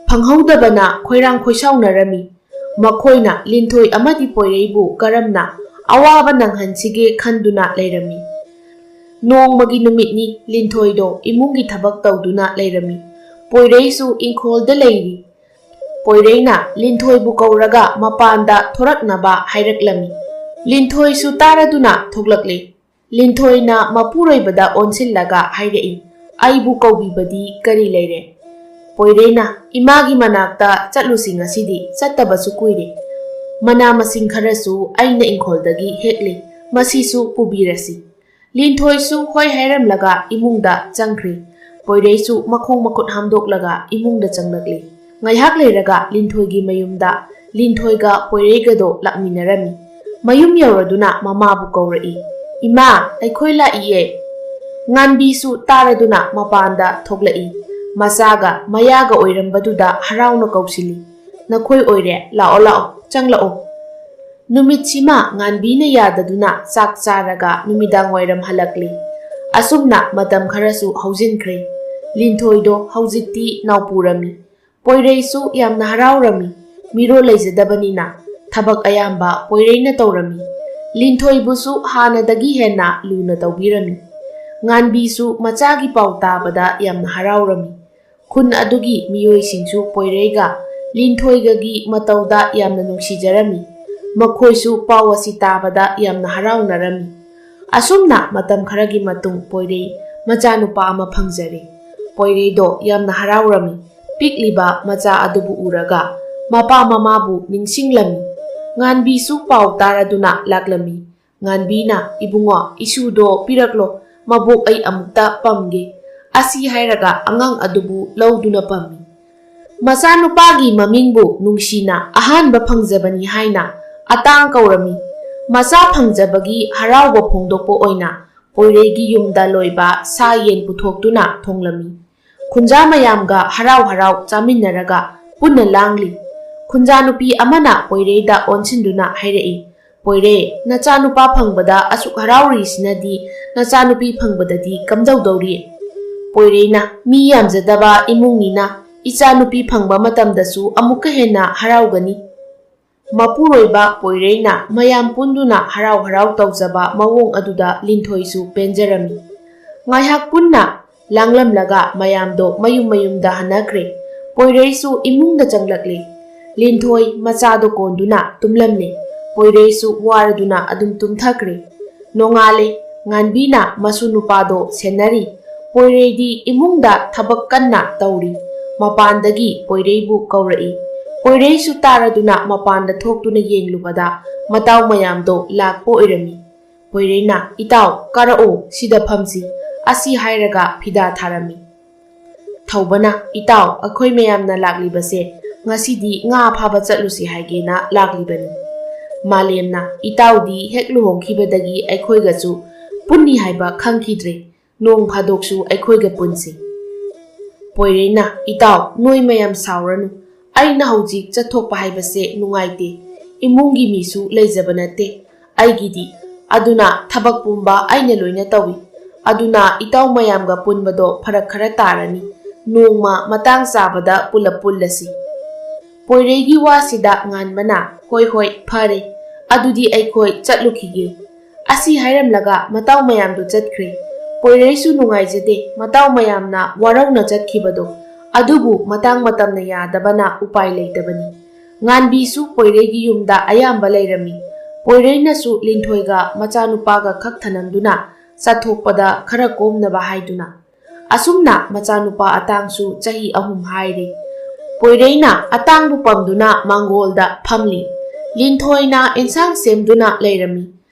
phanghaudabana khoirang khoisaunarami. Makhoina Linthoi amadi poireibu karamna awaba nanghansige khanduna leirami. Nongmagi numitni Linthoido imungi thabak tawduna leirami. Poireisu inkholda leiri. Poireina Linthoibu kauraga mapanda thoraknaba hairaklami. ꯂꯤꯟꯊꯣꯏꯁꯨ ꯇꯥꯔꯗꯨꯅ ꯊꯣꯛꯂꯛꯂꯦ꯫ ꯂꯤꯟꯊꯣꯏꯅ ꯃꯄꯨꯔꯣꯏꯕꯗ ꯑꯣꯟꯁꯤꯜꯂꯒ ꯍꯥꯏꯔꯛꯏ, "ꯑꯩꯕꯨ ꯀꯧꯕꯤꯕꯗꯤ ꯀꯔꯤ ꯂꯩꯔꯦ?" ꯄꯣꯏꯔꯩꯅ, "ꯏꯃꯥꯒꯤ ꯃꯅꯥꯛꯇ ꯆꯠꯂꯨꯁꯤ ꯉꯁꯤꯗꯤ, ꯆꯠꯇꯕꯁꯨ ꯀꯨꯏꯔꯦ꯫ ꯃꯅꯥ ꯃꯁꯤꯡ ꯈꯔꯁꯨ ꯑꯩꯅ ꯏꯪꯈꯣꯜꯗꯒꯤ ꯍꯦꯛꯂꯤ, ꯃꯁꯤꯁꯨ ꯄꯨꯕꯤꯔꯁꯤ." ꯂꯤꯟꯊꯣꯏꯁꯨ ꯍꯣꯏ ꯍꯥꯏꯔꯝꯂꯒ ꯏꯃꯨꯡꯗ ꯆꯪꯈ꯭ꯔꯦ꯫ ꯄꯣꯏꯔꯩꯁꯨ ꯃꯈꯣꯡ ꯃꯈꯨꯠ ꯍꯥꯝꯗꯣꯛꯂꯒ ꯏꯃꯨꯡꯗ ꯆꯪꯂꯛꯂꯦ꯫ ꯉꯥꯏꯍꯥꯛ ꯂꯩꯔꯒ ꯂꯤꯟꯊꯣꯏꯒꯤ ꯃꯌꯨꯝꯗ ꯂꯤꯟꯊꯣꯏꯒ ꯄꯣꯏꯔꯩꯒꯗꯣ ꯂꯥꯛꯃꯤꯟꯅꯔꯝꯃꯤ꯫ ꯃꯌꯨꯝ ꯌꯧꯔꯗꯨꯅ ꯃꯃꯥꯕꯨ ꯀꯧꯔꯛꯏ, "ꯏꯃꯥ, ꯑꯩꯈꯣꯏ ꯂꯥꯛꯏꯌꯦ." ꯉꯥꯟꯕꯤꯁꯨ ꯇꯥꯔꯗꯨꯅ ꯃꯄꯥꯟꯗ ꯊꯣꯛꯂꯛꯏ꯫ ꯃꯆꯥꯒ ꯃꯌꯥꯒ ꯑꯣꯏꯔꯝꯕꯗꯨꯗ ꯍꯔꯥꯎꯅ ꯀꯧꯁꯤꯜꯂꯤ, "ꯅꯈꯣꯏ ꯑꯣꯏꯔꯦ, ꯂꯥꯛꯑꯣ ꯂꯥꯛꯑꯣ, ꯆꯪꯂꯛꯑꯣ." ꯅꯨꯃꯤꯠꯁꯤꯃ ꯉꯥꯟꯕꯤꯅ ꯌꯥꯗꯗꯨꯅ ꯆꯥꯛ ꯆꯥꯔꯒ ꯅꯨꯃꯤꯗꯥꯡ ꯋꯥꯏꯔꯝ ꯍꯜꯂꯛꯂꯤ꯫ ꯑꯁꯨꯝꯅ ꯃꯇꯝ ꯈꯔꯁꯨ ꯍꯧꯖꯤꯟꯈ꯭ꯔꯦ꯫ ꯂꯤꯟꯊꯣꯏꯗꯣ ꯍꯧꯖꯤꯛꯇꯤ ꯅꯥꯎꯄꯨꯔꯝꯃꯤ꯫ ꯄꯣꯏꯔꯩꯁꯨ ꯌꯥꯝꯅ ꯍꯔꯥꯎꯔꯝꯃꯤ꯫ ꯃꯤꯔꯣꯜ ꯂꯩꯖꯗꯕꯅꯤꯅ ꯊꯕꯛ ꯑꯌꯥꯝꯕ ꯄꯣꯏꯔꯩꯅ ꯇꯧꯔꯝꯃꯤ꯫ ꯂꯤꯟꯊꯣꯏꯕꯨꯁꯨ ꯍꯥꯟꯅꯗꯒꯤ ꯍꯦꯟꯅ ꯂꯨꯅ ꯇꯧꯕꯤꯔꯝꯃꯤ꯫ ꯉꯥꯟꯕꯤꯁꯨ ꯃꯆꯥꯒꯤ ꯄꯥꯎ ꯇꯥꯕꯗ ꯌꯥꯝꯅ ꯍꯔꯥꯎꯔꯝꯃꯤ꯫ ꯈꯨꯟ ꯑꯗꯨꯒꯤ ꯃꯤꯑꯣꯏꯁꯤꯡꯁꯨ ꯄꯣꯏꯔꯩꯒ ꯂꯤꯟꯊꯣꯏꯒꯒꯤ ꯃꯇꯧꯗ ꯌꯥꯝꯅ ꯅꯨꯡꯁꯤꯖꯔꯝꯃꯤ꯫ ꯃꯈꯣꯏꯁꯨ ꯄꯥꯎ ꯑꯁꯤ ꯇꯥꯕꯗ ꯌꯥꯝꯅ ꯍꯔꯥꯎꯅꯔꯝꯃꯤ꯫ ꯑꯁꯨꯝꯅ ꯃꯇꯝ ꯈꯔꯒꯤ ꯃꯇꯨꯡ ꯄꯣꯏꯔꯩ ꯃꯆꯥꯅꯨꯄꯥ ꯑꯃ ꯐꯪꯖꯔꯦ꯫ ꯄꯣꯏꯔꯩꯗꯣ ꯌꯥꯝꯅ ꯍꯔꯥꯎꯔꯝꯃꯤ꯫ ꯄꯤꯛꯂꯤꯕ ꯃꯆꯥ ꯑꯗꯨꯕꯨ ꯎꯔꯒ ꯃꯄꯥ ꯃꯃꯥꯕꯨ ꯅꯤꯡꯁꯤꯡꯂꯝꯃꯤ꯫ ꯉꯥꯟꯕꯤꯁꯨ ꯄꯥꯎ ꯇꯥꯔꯗꯨꯅ ꯂꯥꯛꯂꯝꯃꯤ꯫ ꯉꯥꯟꯕꯤꯅ, "ꯏꯕꯨꯡꯉꯣ, ꯏꯁꯨꯗꯣ ꯄꯤꯔꯛꯂꯣ, ꯃꯕꯣꯛ ꯑꯩ ꯑꯃꯨꯛꯇ ꯄꯝꯒꯦ." ꯑꯁꯤ ꯍꯥꯏꯔꯒ ꯑꯉꯥꯡ ꯑꯗꯨꯕꯨ ꯂꯧꯗꯨꯅ ꯄꯝꯃꯤ꯫ ꯃꯆꯥꯅꯨꯄꯥꯒꯤ ꯃꯃꯤꯡꯕꯨ ꯅꯨꯡꯁꯤꯅ "ꯑꯍꯥꯟꯕ ꯐꯪꯖꯕꯅꯤ" ꯍꯥꯏꯅ ꯑꯇꯥꯡ ꯀꯧꯔꯝꯃꯤ꯫ ꯃꯆꯥ ꯐꯪꯖꯕꯒꯤ ꯍꯔꯥꯎꯕ ꯐꯣꯡꯗꯣꯛꯄ ꯑꯣꯏꯅ ꯄꯣꯏꯔꯩꯒꯤ ꯌꯨꯝꯗ ꯂꯣꯏꯕ ꯁꯥ ꯌꯦꯟ ꯄꯨꯊꯣꯛꯇꯨꯅ ꯊꯣꯡꯂꯝꯃꯤ꯫ ꯈꯨꯟꯖꯥ ꯃꯌꯥꯝꯒ ꯍꯔꯥꯎ ꯍꯔꯥꯎ ꯆꯥꯃꯤꯟꯅꯔꯒ ꯄꯨꯟꯅ ꯂꯥꯡꯂꯤ꯫ ꯈꯨꯟꯖꯥ ꯅꯨꯄꯤ ꯑꯃꯅ ꯄꯣꯏꯔꯩꯗ ꯑꯣꯟꯁꯤꯟꯗꯨꯅ ꯍꯥꯏꯔꯛꯏ, "ꯄꯣꯏꯔꯩ, ꯅꯆꯥꯅꯨꯄꯥ ꯐꯪꯕꯗ ꯑꯁꯨꯛ ꯍꯔꯥꯎꯔꯤꯁꯤꯅꯗꯤ ꯅꯆꯥꯅꯨꯄꯤ ꯐꯪꯕꯗꯗꯤ ꯀꯝꯗꯧꯗꯧꯔꯤ?" ꯄꯣꯏꯔꯩꯅ, "ꯃꯤ ꯌꯥꯝꯖꯗꯕ ꯏꯃꯨꯡꯅꯤꯅ ꯏꯆꯥꯅꯨꯄꯤ ꯐꯪꯕ ꯃꯇꯝꯗꯁꯨ ꯑꯃꯨꯛꯀ ꯍꯦꯟꯅ ꯍꯔꯥꯎꯒꯅꯤ." ꯃꯄꯨꯔꯣꯏꯕ ꯄꯣꯏꯔꯩꯅ ꯃꯌꯥꯝ ꯄꯨꯟꯗꯨꯅ ꯍꯔꯥꯎ ꯍꯔꯥꯎ ꯇꯧꯖꯕ ꯃꯑꯣꯡ ꯑꯗꯨꯗ ꯂꯤꯟꯊꯣꯏꯁꯨ ꯄꯦꯟꯖꯔꯝꯃꯤ꯫ ꯉꯥꯏꯍꯥꯛ ꯄꯨꯟꯅ ꯂꯥꯡꯂꯝꯂꯒ ꯃꯌꯥꯝꯗꯣ ꯃꯌꯨꯝ ꯃꯌꯨꯝꯗ ꯍꯟꯅꯈ꯭ꯔꯦ꯫ ꯄꯣꯏꯔꯩꯁꯨ ꯏꯃꯨꯡꯗ ꯆꯪꯂꯛꯂꯦ꯫ ꯂꯤꯟꯊꯣꯏ ꯃꯆꯥꯗꯣ ꯀꯣꯟꯗꯨꯅ ꯇꯨꯝꯂꯝꯂꯦ꯫ ꯄꯣꯏꯔꯩꯁꯨ ꯋꯥꯔꯗꯨꯅ ꯑꯗꯨꯝ ꯇꯨꯝꯊꯈ꯭ꯔꯦ꯫ ꯅꯣꯡꯉꯥꯜꯂꯦ꯫ ꯉꯥꯟꯕꯤꯅ ꯃꯁꯨ ꯅꯨꯄꯥꯗꯣ ꯁꯦꯟꯅꯔꯤ꯫ ꯄꯣꯏꯔꯩꯗꯤ ꯏꯃꯨꯡꯗ ꯊꯕꯛ ꯀꯟꯅ ꯇꯧꯔꯤ꯫ ꯃꯄꯥꯟꯗꯒꯤ ꯄꯣꯏꯔꯩꯕꯨ ꯀꯧꯔꯛꯏ꯫ ꯄꯣꯏꯔꯩꯁꯨ ꯇꯥꯔꯗꯨꯅ ꯃꯄꯥꯟꯗ ꯊꯣꯛꯇꯨꯅ ꯌꯦꯡꯂꯨꯕꯗ ꯃꯇꯥꯎ ꯃꯌꯥꯝꯗꯣ ꯂꯥꯛꯄ ꯑꯣꯏꯔꯝꯃꯤ꯫ ꯄꯣꯏꯔꯩꯅ, "ꯏꯇꯥꯎ, ꯀꯥꯔꯛꯑꯣ, ꯁꯤꯗ ꯐꯝꯁꯤ." ꯑꯁꯤ ꯍꯥꯏꯔꯒ ꯐꯤꯗꯥ ꯊꯥꯔꯝꯃꯤ꯫ ꯊꯧꯕꯅ, "ꯏꯇꯥꯎ, ꯑꯩꯈꯣꯏ ꯃꯌꯥꯝꯅ ꯂꯥꯛꯂꯤꯕꯁꯦ ꯉꯁꯤꯗꯤ ꯉꯥ ꯐꯥꯕ ꯆꯠꯂꯨꯁꯤ ꯍꯥꯏꯒꯦꯅ ꯂꯥꯛꯂꯤꯕꯅꯤ." ꯃꯥꯂꯦꯝꯅ, "ꯏꯇꯥꯎꯗꯤ ꯍꯦꯛ ꯂꯨꯍꯣꯡꯈꯤꯕꯗꯒꯤ ꯑꯩꯈꯣꯏꯒꯁꯨ ꯄꯨꯟꯅꯤ ꯍꯥꯏꯕ ꯈꯪꯈꯤꯗ꯭ꯔꯦ, ꯅꯣꯡ ꯐꯥꯗꯣꯛꯁꯨ ꯑꯩꯈꯣꯏꯒ ꯄꯨꯟꯁꯤ." ꯄꯣꯏꯔꯩꯅ, "ꯏꯇꯥꯎ, ꯅꯣꯏ ꯃꯌꯥꯝ ꯁꯥꯎꯔꯅꯨ. ꯑꯩꯅ ꯍꯧꯖꯤꯛ ꯆꯠꯊꯣꯛꯄ ꯍꯥꯏꯕꯁꯦ ꯅꯨꯡꯉꯥꯏꯇꯦ. ꯏꯃꯨꯡꯒꯤ ꯃꯤꯁꯨ ꯂꯩꯖꯕ ꯅꯠꯇꯦ ꯑꯩꯒꯤꯗꯤ, ꯑꯗꯨꯅ ꯊꯕꯛ ꯄꯨꯝꯕ ꯑꯩꯅ ꯂꯣꯏꯅ ꯇꯧꯏ꯫ ꯑꯗꯨꯅ ꯏꯇꯥꯎ ꯃꯌꯥꯝꯒ ꯄꯨꯟꯕꯗꯣ ꯐꯔꯛ ꯈꯔ ꯇꯥꯔꯅꯤ. ꯅꯣꯡꯃ ꯃꯇꯥꯡ ꯆꯥꯕꯗ ꯄꯨꯂꯞ ꯄꯨꯜꯂꯁꯤ." ꯄꯣꯏꯔꯩꯒꯤ ꯋꯥꯁꯤꯗ ꯉꯥꯟꯕꯅ, "ꯍꯣꯏ ꯍꯣꯏ, ꯐꯔꯦ. ꯑꯗꯨꯗꯤ ꯑꯩꯈꯣꯏ ꯆꯠꯂꯨꯈꯤꯒꯦ." ꯑꯁꯤ ꯍꯥꯏꯔꯝꯂꯒ ꯃꯇꯥꯎ ꯃꯌꯥꯝꯗꯨ ꯆꯠꯈ꯭ꯔꯦ꯫ ꯄꯣꯏꯔꯩꯁꯨ ꯅꯨꯡꯉꯥꯏꯖꯗꯦ ꯃꯇꯥꯎ ꯃꯌꯥꯝꯅ ꯋꯥꯔꯧꯅ ꯆꯠꯈꯤꯕꯗꯣ, ꯑꯗꯨꯕꯨ ꯃꯇꯥꯡ ꯃꯇꯝꯅ ꯌꯥꯗꯕꯅ ꯎꯄꯥꯏ ꯂꯩꯇꯕꯅꯤ꯫ ꯉꯥꯟꯕꯤꯁꯨ ꯄꯣꯏꯔꯩꯒꯤ ꯌꯨꯝꯗ ꯑꯌꯥꯝꯕ ꯂꯩꯔꯝꯃꯤ꯫ ꯄꯣꯏꯔꯩꯅꯁꯨ ꯂꯤꯟꯊꯣꯏꯒ ꯃꯆꯥꯅꯨꯄꯥꯒ ꯈꯛ ꯊꯅꯝꯗꯨꯅ ꯆꯠꯊꯣꯛꯄꯗ ꯈꯔ ꯀꯣꯝꯅꯕ ꯍꯥꯏꯗꯨꯅ꯫ ꯑꯁꯨꯝꯅ ꯃꯆꯥꯅꯨꯄꯥ ꯑꯇꯥꯡꯁꯨ ꯆꯍꯤ 3 ꯍꯥꯏꯔꯦ꯫ ꯄꯣꯏꯔꯩꯅ ꯑꯇꯥꯡꯕꯨ ꯄꯝꯗꯨꯅ ꯃꯥꯡꯒꯣꯜꯗ ꯐꯝꯂꯤ꯫ ꯂꯤꯟꯊꯣꯏꯅ ꯏꯟꯁꯥꯡ ꯁꯦꯝꯗꯨꯅ ꯂꯩꯔꯝꯃꯤ꯫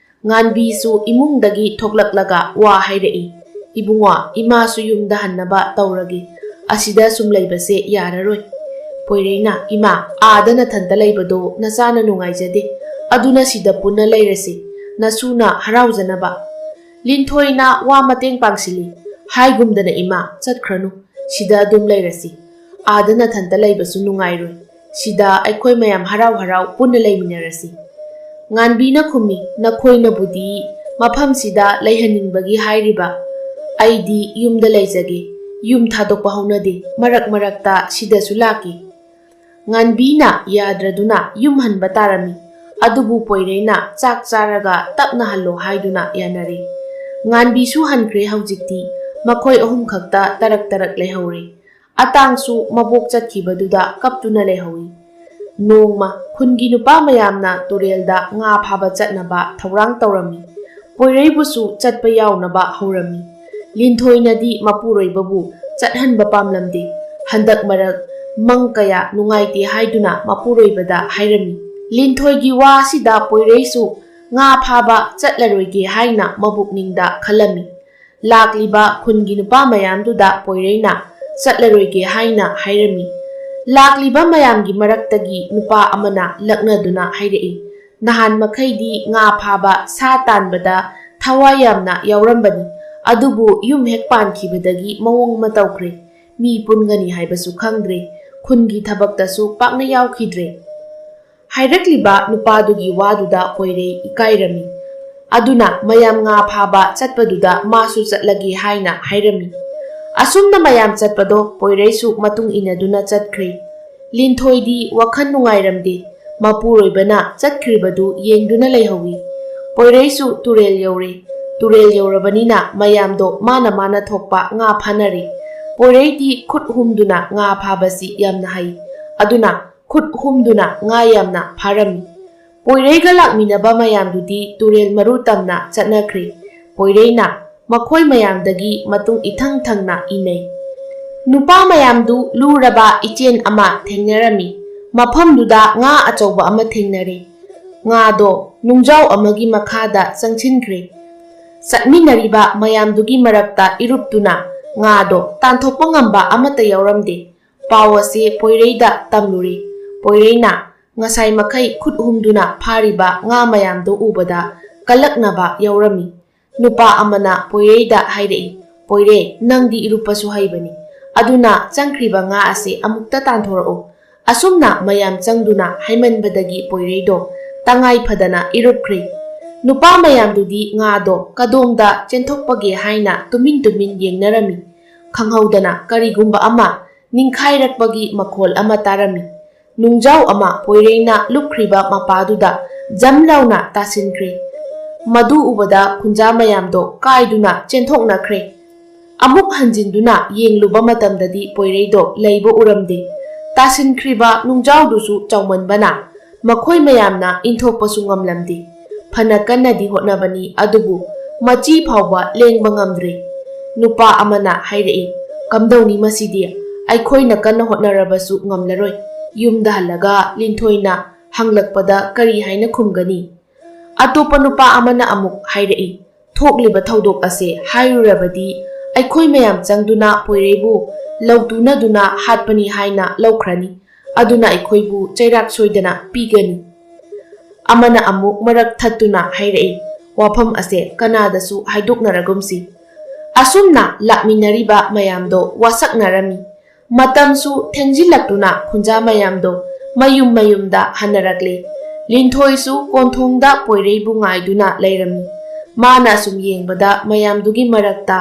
ꯉꯥꯟꯕꯤꯁꯨ ꯏꯃꯨꯡꯗꯒꯤ ꯊꯣꯛꯂꯛꯂꯒ ꯋꯥ ꯍꯥꯏꯔꯛꯏ, "ꯏꯕꯨꯡꯉꯣ, ꯏꯃꯥꯁꯨ ꯌꯨꯝꯗ ꯍꯟꯅꯕ ꯇꯧꯔꯒꯦ. ꯑꯁꯤꯗ ꯁꯨꯝ ꯂꯩꯕꯁꯦ ꯌꯥꯔꯔꯣꯏ." ꯄꯣꯏꯔꯩꯅ, "ꯏꯃꯥ, ꯑꯥꯗ ꯅꯊꯟꯇ ꯂꯩꯕꯗꯣ ꯅꯆꯥꯅ ꯅꯨꯡꯉꯥꯏꯖꯗꯦ. ꯑꯗꯨꯅ ꯁꯤꯗ ꯄꯨꯟꯅ ꯂꯩꯔꯁꯤ, ꯅꯁꯨꯅ ꯍꯔꯥꯎꯖꯅꯕ." ꯂꯤꯟꯊꯣꯏꯅ ꯋꯥ ꯃꯇꯦꯡ ꯄꯥꯡꯁꯤꯜꯂꯤ꯫ "ꯍꯥꯏꯒꯨꯝꯗꯅ ꯏꯃꯥ, ꯆꯠꯈ꯭ꯔꯅꯨ. ꯁꯤꯗ ꯑꯗꯨꯝ ꯂꯩꯔꯁꯤ. ꯑꯥꯗ ꯅꯊꯟꯇ ꯂꯩꯕꯁꯨ ꯅꯨꯡꯉꯥꯏꯔꯣꯏ. ꯁꯤꯗ ꯑꯩꯈꯣꯏ ꯃꯌꯥꯝ ꯍꯔꯥꯎ ꯍꯔꯥꯎ ꯄꯨꯟꯅ ꯂꯩꯃꯤꯟꯅꯔꯁꯤ." ꯉꯥꯟꯕꯤꯅ ꯈꯨꯝꯃꯤ, "ꯅꯈꯣꯏꯅꯕꯨꯗꯤ ꯃꯐꯝꯁꯤꯗ ꯂꯩꯍꯟꯅꯤꯡꯕꯒꯤ ꯍꯥꯏꯔꯤꯕ. ꯑꯩꯗꯤ ꯌꯨꯝꯗ ꯂꯩꯖꯒꯦ. ꯌꯨꯝ ꯊꯥꯗꯣꯛꯄ ꯍꯧꯅꯗꯦ. ꯃꯔꯛ ꯃꯔꯛꯇ ꯁꯤꯗꯁꯨ ꯂꯥꯛꯀꯦ." ꯉꯥꯟꯕꯤꯅ ꯌꯥꯗ꯭ꯔꯗꯨꯅ ꯌꯨꯝ ꯍꯟꯕ ꯇꯥꯔꯝꯃꯤ꯫ ꯑꯗꯨꯕꯨ ꯄꯣꯏꯔꯩꯅ ꯆꯥꯛ ꯆꯥꯔꯒ ꯇꯞꯅ ꯍꯜꯂꯣ ꯍꯥꯏꯗꯨꯅ ꯌꯥꯅꯔꯦ꯫ ꯉꯥꯟꯕꯤꯁꯨ ꯍꯟꯈ꯭ꯔꯦ ꯍꯧꯖꯤꯛꯇꯤ꯫ ꯃꯈꯣꯏ 3 ꯈꯛꯇ ꯇꯔꯛ ꯇꯔꯛ ꯂꯩꯍꯧꯔꯦ꯫ ꯑꯇꯥꯡꯁꯨ ꯃꯕꯣꯛ ꯆꯠꯈꯤꯕꯗꯨꯗ ꯀꯞꯇꯨꯅ ꯂꯩꯍꯧꯏ꯫ ꯅꯣꯡꯃ ꯈꯨꯟꯒꯤ ꯅꯨꯄꯥ ꯃꯌꯥꯝꯅ ꯇꯨꯔꯦꯜꯗ ꯉꯥ ꯐꯥꯕ ꯆꯠꯅꯕ ꯊꯧꯔꯥꯡ ꯇꯧꯔꯝꯃꯤ꯫ ꯄꯣꯏꯔꯩꯕꯨꯁꯨ ꯆꯠꯄ ꯌꯥꯎꯅꯕ ꯍꯧꯔꯝꯃꯤ꯫ ꯂꯤꯟꯊꯣꯏꯅꯗꯤ ꯃꯄꯨꯔꯣꯏꯕꯕꯨ ꯆꯠꯍꯟꯕ ꯄꯥꯝꯂꯝꯗꯦ꯫ ꯍꯟꯗꯛ ꯃꯔꯛ ꯃꯪ ꯀꯌꯥ ꯅꯨꯡꯉꯥꯏꯇꯦ ꯍꯥꯏꯗꯨꯅ ꯃꯄꯨꯔꯣꯏꯕꯗ ꯍꯥꯏꯔꯝꯃꯤ꯫ ꯂꯤꯟꯊꯣꯏꯒꯤ ꯋꯥ ꯑꯁꯤꯗ ꯄꯣꯏꯔꯩꯁꯨ ꯉꯥ ꯐꯥꯕ ꯆꯠꯂꯔꯣꯏꯒꯦ ꯍꯥꯏꯅ ꯃꯕꯨꯛꯅꯤꯡꯗ ꯈꯜꯂꯝꯃꯤ꯫ ꯂꯥꯛꯂꯤꯕ ꯈꯨꯟꯒꯤ ꯅꯨꯄꯥ ꯃꯌꯥꯝꯗꯨꯗ ꯄꯣꯏꯔꯩꯅ ꯆꯠꯂꯔꯣꯏꯒꯦ ꯍꯥꯏꯅ ꯍꯥꯏꯔꯝꯃꯤ꯫ ꯂꯥꯛꯂꯤꯕ ꯃꯌꯥꯝꯒꯤ ꯃꯔꯛꯇꯒꯤ ꯅꯨꯄꯥ ꯑꯃꯅ ꯂꯛꯅꯗꯨꯅ ꯍꯥꯏꯔꯛꯏ, "ꯅꯍꯥꯟ ꯃꯈꯩꯗꯤ ꯉꯥ ꯐꯥꯕ ꯁꯥ ꯇꯥꯟꯕꯗ ꯊꯋꯥꯏ ꯌꯥꯝꯅ ꯌꯥꯎꯔꯝꯕꯅꯤ, ꯑꯗꯨꯕꯨ ꯌꯨꯝ ꯍꯦꯛ ꯄꯥꯟꯈꯤꯕꯗꯒꯤ ꯃꯑꯣꯡ ꯑꯃ ꯇꯧꯈ꯭ꯔꯦ꯫ ꯃꯤ ꯄꯨꯟꯒꯅꯤ ꯍꯥꯏꯕꯁꯨ ꯈꯪꯗ꯭ꯔꯦ, ꯈꯨꯟꯒꯤ ꯊꯕꯛꯇꯁꯨ パꯛꯅ ꯌꯥꯎꯈꯤꯗ꯭ꯔꯦ"꯫ ꯍꯥꯏꯔꯛꯂꯤꯕ ꯅꯨꯄꯥꯗꯨꯒꯤ ꯋꯥꯗꯨꯗ ꯄꯣꯏꯔꯩ ꯏꯀꯥꯏꯔꯝꯃꯤ꯫ ꯑꯗꯨꯅ ꯃꯌꯥꯝ ꯉꯥ ꯐꯥꯕ ꯆꯠꯄꯗꯨꯗ ꯃꯥꯁꯨ ꯆꯠꯂꯒꯦ ꯍꯥꯏꯅ ꯍꯥꯏꯔꯝꯃꯤ꯫ ꯑꯁꯨꯝꯅ ꯃꯌꯥꯝ ꯆꯠꯄꯗꯣ ꯄꯣꯏꯔꯩꯁꯨ ꯃꯇꯨꯡ ꯏꯟꯅꯗꯨꯅ ꯆꯠꯈ꯭ꯔꯦ꯫ ꯂꯤꯟꯊꯣꯏꯗꯤ ꯋꯥꯈꯜ ꯅꯨꯡꯉꯥꯏꯔꯝꯗꯦ꯫ ꯃꯄꯨꯔꯣꯏꯕꯅ ꯆꯠꯈ꯭ꯔꯤꯕꯗꯨ ꯌꯦꯡꯗꯨꯅ ꯂꯩꯍꯧꯏ꯫ ꯄꯣꯏꯔꯩꯁꯨ ꯇꯨꯔꯦꯜ ꯌꯧꯔꯦ꯫ ꯇꯨꯔꯦꯜ ꯌꯧꯔꯕꯅꯤꯅ ꯃꯌꯥꯝꯗꯣ ꯃꯥꯅ ꯊꯣꯛꯄ ꯉꯥ ꯐꯥꯅꯔꯦ꯫ ꯄꯣꯏꯔꯩꯗꯤ ꯈꯨꯠ ꯍꯨꯝꯗꯨꯅ ꯉꯥ ꯐꯥꯕꯁꯤ ꯌꯥꯝꯅ ꯍꯩ꯫ ꯑꯗꯨꯅ ꯈꯨꯠ ꯍꯨꯝꯗꯨꯅ ꯉꯥ ꯌꯥꯝꯅ ꯐꯥꯔꯝꯃꯤ꯫ ꯄꯣꯏꯔꯩꯒ ꯂꯥꯛꯃꯤꯟꯅꯕ ꯃꯌꯥꯝꯗꯨꯗꯤ ꯇꯨꯔꯦꯜ ꯃꯔꯨ ꯇꯝꯅ ꯆꯠꯅꯈ꯭ꯔꯦ꯫ ꯄꯣꯏꯔꯩꯅ ꯃꯈꯣꯏ ꯃꯌꯥꯝꯗꯒꯤ ꯃꯇꯨꯡ ꯏꯊꯪ ꯊꯪꯅ ꯏꯟꯅꯩ꯫ ꯅꯨꯄꯥ ꯃꯌꯥꯝꯗꯨ ꯂꯨꯔꯕ ꯏꯆꯦꯜ ꯑꯃ ꯊꯦꯡꯅꯔꯝꯃꯤ꯫ ꯃꯐꯝꯗꯨꯗ ꯉꯥ ꯑꯆꯧꯕ ꯑꯃ ꯊꯦꯡꯅꯔꯦ꯫ ꯉꯥꯗꯣ ꯅꯨꯡꯖꯥꯎ ꯑꯃꯒꯤ ꯃꯈꯥꯗ ꯆꯪꯁꯤꯟꯈ꯭ꯔꯦ꯫ ꯆꯠꯃꯤꯟꯅꯔꯤꯕ ꯃꯌꯥꯝꯗꯨꯒꯤ ꯃꯔꯛꯇ ꯏꯔꯨꯞꯇꯨꯅ ꯉꯥꯗꯣ ꯇꯥꯟꯊꯣꯛꯄ ꯉꯝꯕ ꯑꯃꯠꯇ ꯌꯥꯎꯔꯝꯗꯦ꯫ ꯄꯥꯎ ꯑꯁꯤ ꯄꯣꯏꯔꯩꯗ ꯇꯝꯂꯨꯔꯦ꯫ ꯄꯣꯏꯔꯩꯅ ꯉꯁꯥꯏ ꯃꯈꯩ ꯈꯨꯠ ꯍꯨꯝꯗꯨꯅ ꯐꯥꯔꯤꯕ ꯉꯥ ꯃꯌꯥꯝꯗꯣ ꯎꯕꯗ ꯀꯜꯂꯛꯅꯕ ꯌꯥꯎꯔꯝꯃꯤ꯫ ꯅꯨꯄꯥ ꯑꯃꯅ ꯄꯣꯏꯔꯩꯗ ꯍꯥꯏꯔꯛꯏ, "ꯄꯣꯏꯔꯩ, ꯅꯪꯗꯤ ꯏꯔꯨꯞꯄꯁꯨ ꯍꯩꯕꯅꯤ, ꯑꯗꯨꯅ ꯆꯪꯈ꯭ꯔꯤꯕ ꯉꯥ ꯑꯁꯤ ꯑꯃꯨꯛꯇ ꯇꯥꯟꯊꯣꯔꯛꯎ"꯫ ꯑꯁꯨꯝꯅ ꯃꯌꯥꯝ ꯆꯪꯗꯨꯅ ꯍꯥꯏꯃꯟꯕꯗꯒꯤ ꯄꯣꯏꯔꯩꯗꯣ ꯇꯉꯥꯏ ꯐꯗꯅ ꯏꯔꯨꯞꯈ꯭ꯔꯦ꯫ ꯅꯨꯄꯥ ꯃꯌꯥꯝꯗꯨꯗꯤ ꯉꯥꯗꯣ ꯀꯗꯣꯝꯗ ꯆꯦꯟꯊꯣꯛꯄꯒꯦ ꯍꯥꯏꯅ ꯇꯨꯃꯤꯟ ꯇꯨꯃꯤꯟ ꯌꯦꯡꯅꯔꯝꯃꯤ꯫ ꯈꯪꯍꯧꯗꯅ ꯀꯔꯤꯒꯨꯝꯕ ꯑꯃ ꯅꯤꯡꯈꯥꯏꯔꯛꯄꯒꯤ ꯃꯈꯣꯜ ꯑꯃ ꯇꯥꯔꯝꯃꯤ꯫ ꯅꯨꯡꯖꯥꯎ ꯑꯃ ꯄꯣꯏꯔꯩꯅ ꯂꯨꯞꯈ꯭ꯔꯤꯕ ꯃꯄꯥꯗꯨꯗ ꯖꯝ ꯂꯥꯎꯅ ꯇꯥꯁꯤꯟꯈ꯭ꯔꯦ꯫ ꯃꯗꯨ ꯎꯕꯗ ꯈꯨꯟꯖꯥ ꯃꯌꯥꯝꯗꯣ ꯀꯥꯏꯗꯨꯅ ꯆꯦꯟꯊꯣꯛꯅꯈ꯭ꯔꯦ꯫ ꯑꯃꯨꯛ ꯍꯟꯖꯤꯟꯗꯨꯅ ꯌꯦꯡꯂꯨꯕ ꯃꯇꯝꯗꯗꯤ ꯄꯣꯏꯔꯩꯗꯣ ꯂꯩꯕ ꯎꯔꯝꯗꯦ꯫ ꯇꯥꯁꯤꯟꯈ꯭ꯔꯤꯕ ꯅꯨꯡꯖꯥꯎꯗꯨꯁꯨ ꯆꯥꯎꯃꯟꯕꯅ ꯃꯈꯣꯏ ꯃꯌꯥꯝꯅ ꯏꯟꯊꯣꯛꯄꯁꯨ ꯉꯝꯂꯝꯗꯦ꯫ ꯐꯅ ꯀꯟꯅꯗꯤ ꯍꯣꯠꯅꯕꯅꯤ, ꯑꯗꯨꯕꯨ ꯃꯆꯤ ꯐꯥꯎꯕ ꯂꯦꯡꯕ ꯉꯝꯗ꯭ꯔꯦ꯫ ꯅꯨꯄꯥ ꯑꯃꯅ ꯍꯥꯏꯔꯛꯏ, "ꯀꯝꯗꯧꯅꯤ ꯃꯁꯤꯗꯤ? ꯑꯩꯈꯣꯏꯅ ꯀꯟꯅ ꯍꯣꯠꯅꯔꯕꯁꯨ ꯉꯝꯂꯔꯣꯏ꯫ ꯌꯨꯝꯗ ꯍꯜꯂꯒ ꯂꯤꯟꯊꯣꯏꯅ ꯍꯪꯂꯛꯄꯗ ꯀꯔꯤ ꯍꯥꯏꯅ ꯈꯨꯝꯒꯅꯤ"꯫ ꯑꯇꯣꯞꯄ ꯅꯨꯄꯥ ꯑꯃꯅ ꯑꯃꯨꯛ ꯍꯥꯏꯔꯛꯏ, "ꯊꯣꯛꯂꯤꯕ ꯊꯧꯗꯣꯛ ꯑꯁꯦ ꯍꯥꯏꯔꯨꯔꯕꯗꯤ ꯑꯩꯈꯣꯏ ꯃꯌꯥꯝ ꯆꯪꯗꯨꯅ ꯄꯣꯏꯔꯩꯕꯨ ꯂꯧꯇꯨꯅꯗꯨꯅ ꯍꯥꯠꯄꯅꯤ ꯍꯥꯏꯅ ꯂꯧꯈ꯭ꯔꯅꯤ꯫ ꯑꯗꯨꯅ ꯑꯩꯈꯣꯏꯕꯨ ꯆꯩꯔꯥꯛ ꯁꯣꯏꯗꯅ ꯄꯤꯒꯅꯤ"꯫ ꯑꯃꯅ ꯑꯃꯨꯛ ꯃꯔꯛ ꯊꯠꯇꯨꯅ ꯍꯥꯏꯔꯛꯏ, "ꯋꯥꯐꯝ ꯑꯁꯦ ꯀꯅꯥꯗꯁꯨ ꯍꯥꯏꯗꯣꯛꯅꯔꯒꯨꯝꯁꯤ"꯫ ꯑꯁꯨꯝꯅ ꯂꯥꯛꯃꯤꯟꯅꯔꯤꯕ ꯃꯌꯥꯝꯗꯣ ꯋꯥꯁꯛꯅꯔꯝꯃꯤ꯫ ꯃꯇꯝꯁꯨ ꯊꯦꯡꯖꯤꯜꯂꯛꯇꯨꯅ ꯈꯨꯟꯖꯥ ꯃꯌꯥꯝꯗꯣ ꯃꯌꯨꯝ ꯃꯌꯨꯝꯗ ꯍꯟꯅꯔꯛꯂꯦ꯫ ꯂꯤꯟꯊꯣꯏꯁꯨ ꯀꯣꯟꯊꯣꯡꯗ ꯄꯣꯏꯔꯩꯕꯨ ꯉꯥꯏꯗꯨꯅ ꯂꯩꯔꯝꯃꯤ꯫ ꯃꯥꯅ ꯑꯁꯨꯝ ꯌꯦꯡꯕꯗ ꯃꯌꯥꯝꯗꯨꯒꯤ ꯃꯔꯛꯇ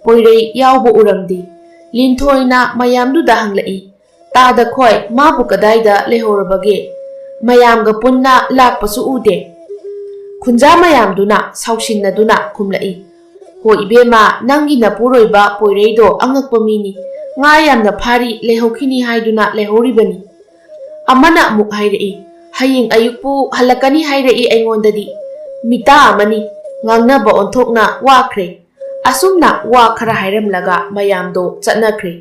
ꯄꯣꯏꯔꯩ ꯌꯥꯎꯕ ꯎꯔꯝꯗꯦ꯫ ꯂꯤꯟꯊꯣꯏꯅ ꯃꯌꯥꯝꯗꯨꯗ ꯍꯪꯂꯛꯏ, "ꯇꯥꯗꯈꯣꯏ, ꯃꯥꯕꯨ ꯀꯗꯥꯏꯗ ꯂꯩꯍꯧꯔꯕꯒꯦ? ꯃꯌꯥꯝꯒ ꯄꯨꯟꯅ ꯂꯥꯛꯄꯁꯨ ꯎꯗꯦ"꯫ ꯈꯨꯟꯖꯥ ꯃꯌꯥꯝꯗꯨꯅ ꯁꯥꯎꯁꯤꯟꯅꯗꯨꯅ ꯈꯨꯝꯂꯛꯏ, "ꯍꯣ ꯏꯕꯦꯝꯃ, ꯅꯪꯒꯤ ꯅꯄꯨꯔꯣꯏꯕ ꯄꯣꯏꯔꯩꯗꯣ ꯑꯉꯛꯄ ꯃꯤꯅꯤ, ꯉꯥ ꯌꯥꯝꯅ ꯐꯥꯔꯤ ꯂꯩꯍꯧꯈꯤꯅꯤ ꯍꯥꯏꯗꯨꯅ ꯂꯩꯍꯧꯔꯤꯕꯅꯤ"꯫ ꯑꯃꯅ ꯑꯃꯨꯛ ꯍꯥꯏꯔꯛꯏ, "ꯍꯌꯦꯡ ꯑꯌꯨꯛꯄꯨ ꯍꯜꯂꯛꯀꯅꯤ ꯍꯥꯏꯔꯛꯏ ꯑꯩꯉꯣꯟꯗꯗꯤ"꯫ ꯃꯤꯇꯥ ꯑꯃꯅꯤ꯫ ꯉꯥꯡꯅꯕ ꯑꯣꯟꯊꯣꯛꯅ ꯋꯥꯈ꯭ꯔꯦ꯫ ꯑꯁꯨꯝꯅ ꯋꯥ ꯈꯔ ꯍꯥꯏꯔꯝꯂꯒ ꯃꯌꯥꯝꯗꯣ ꯆꯠꯅꯈ꯭ꯔꯦ꯫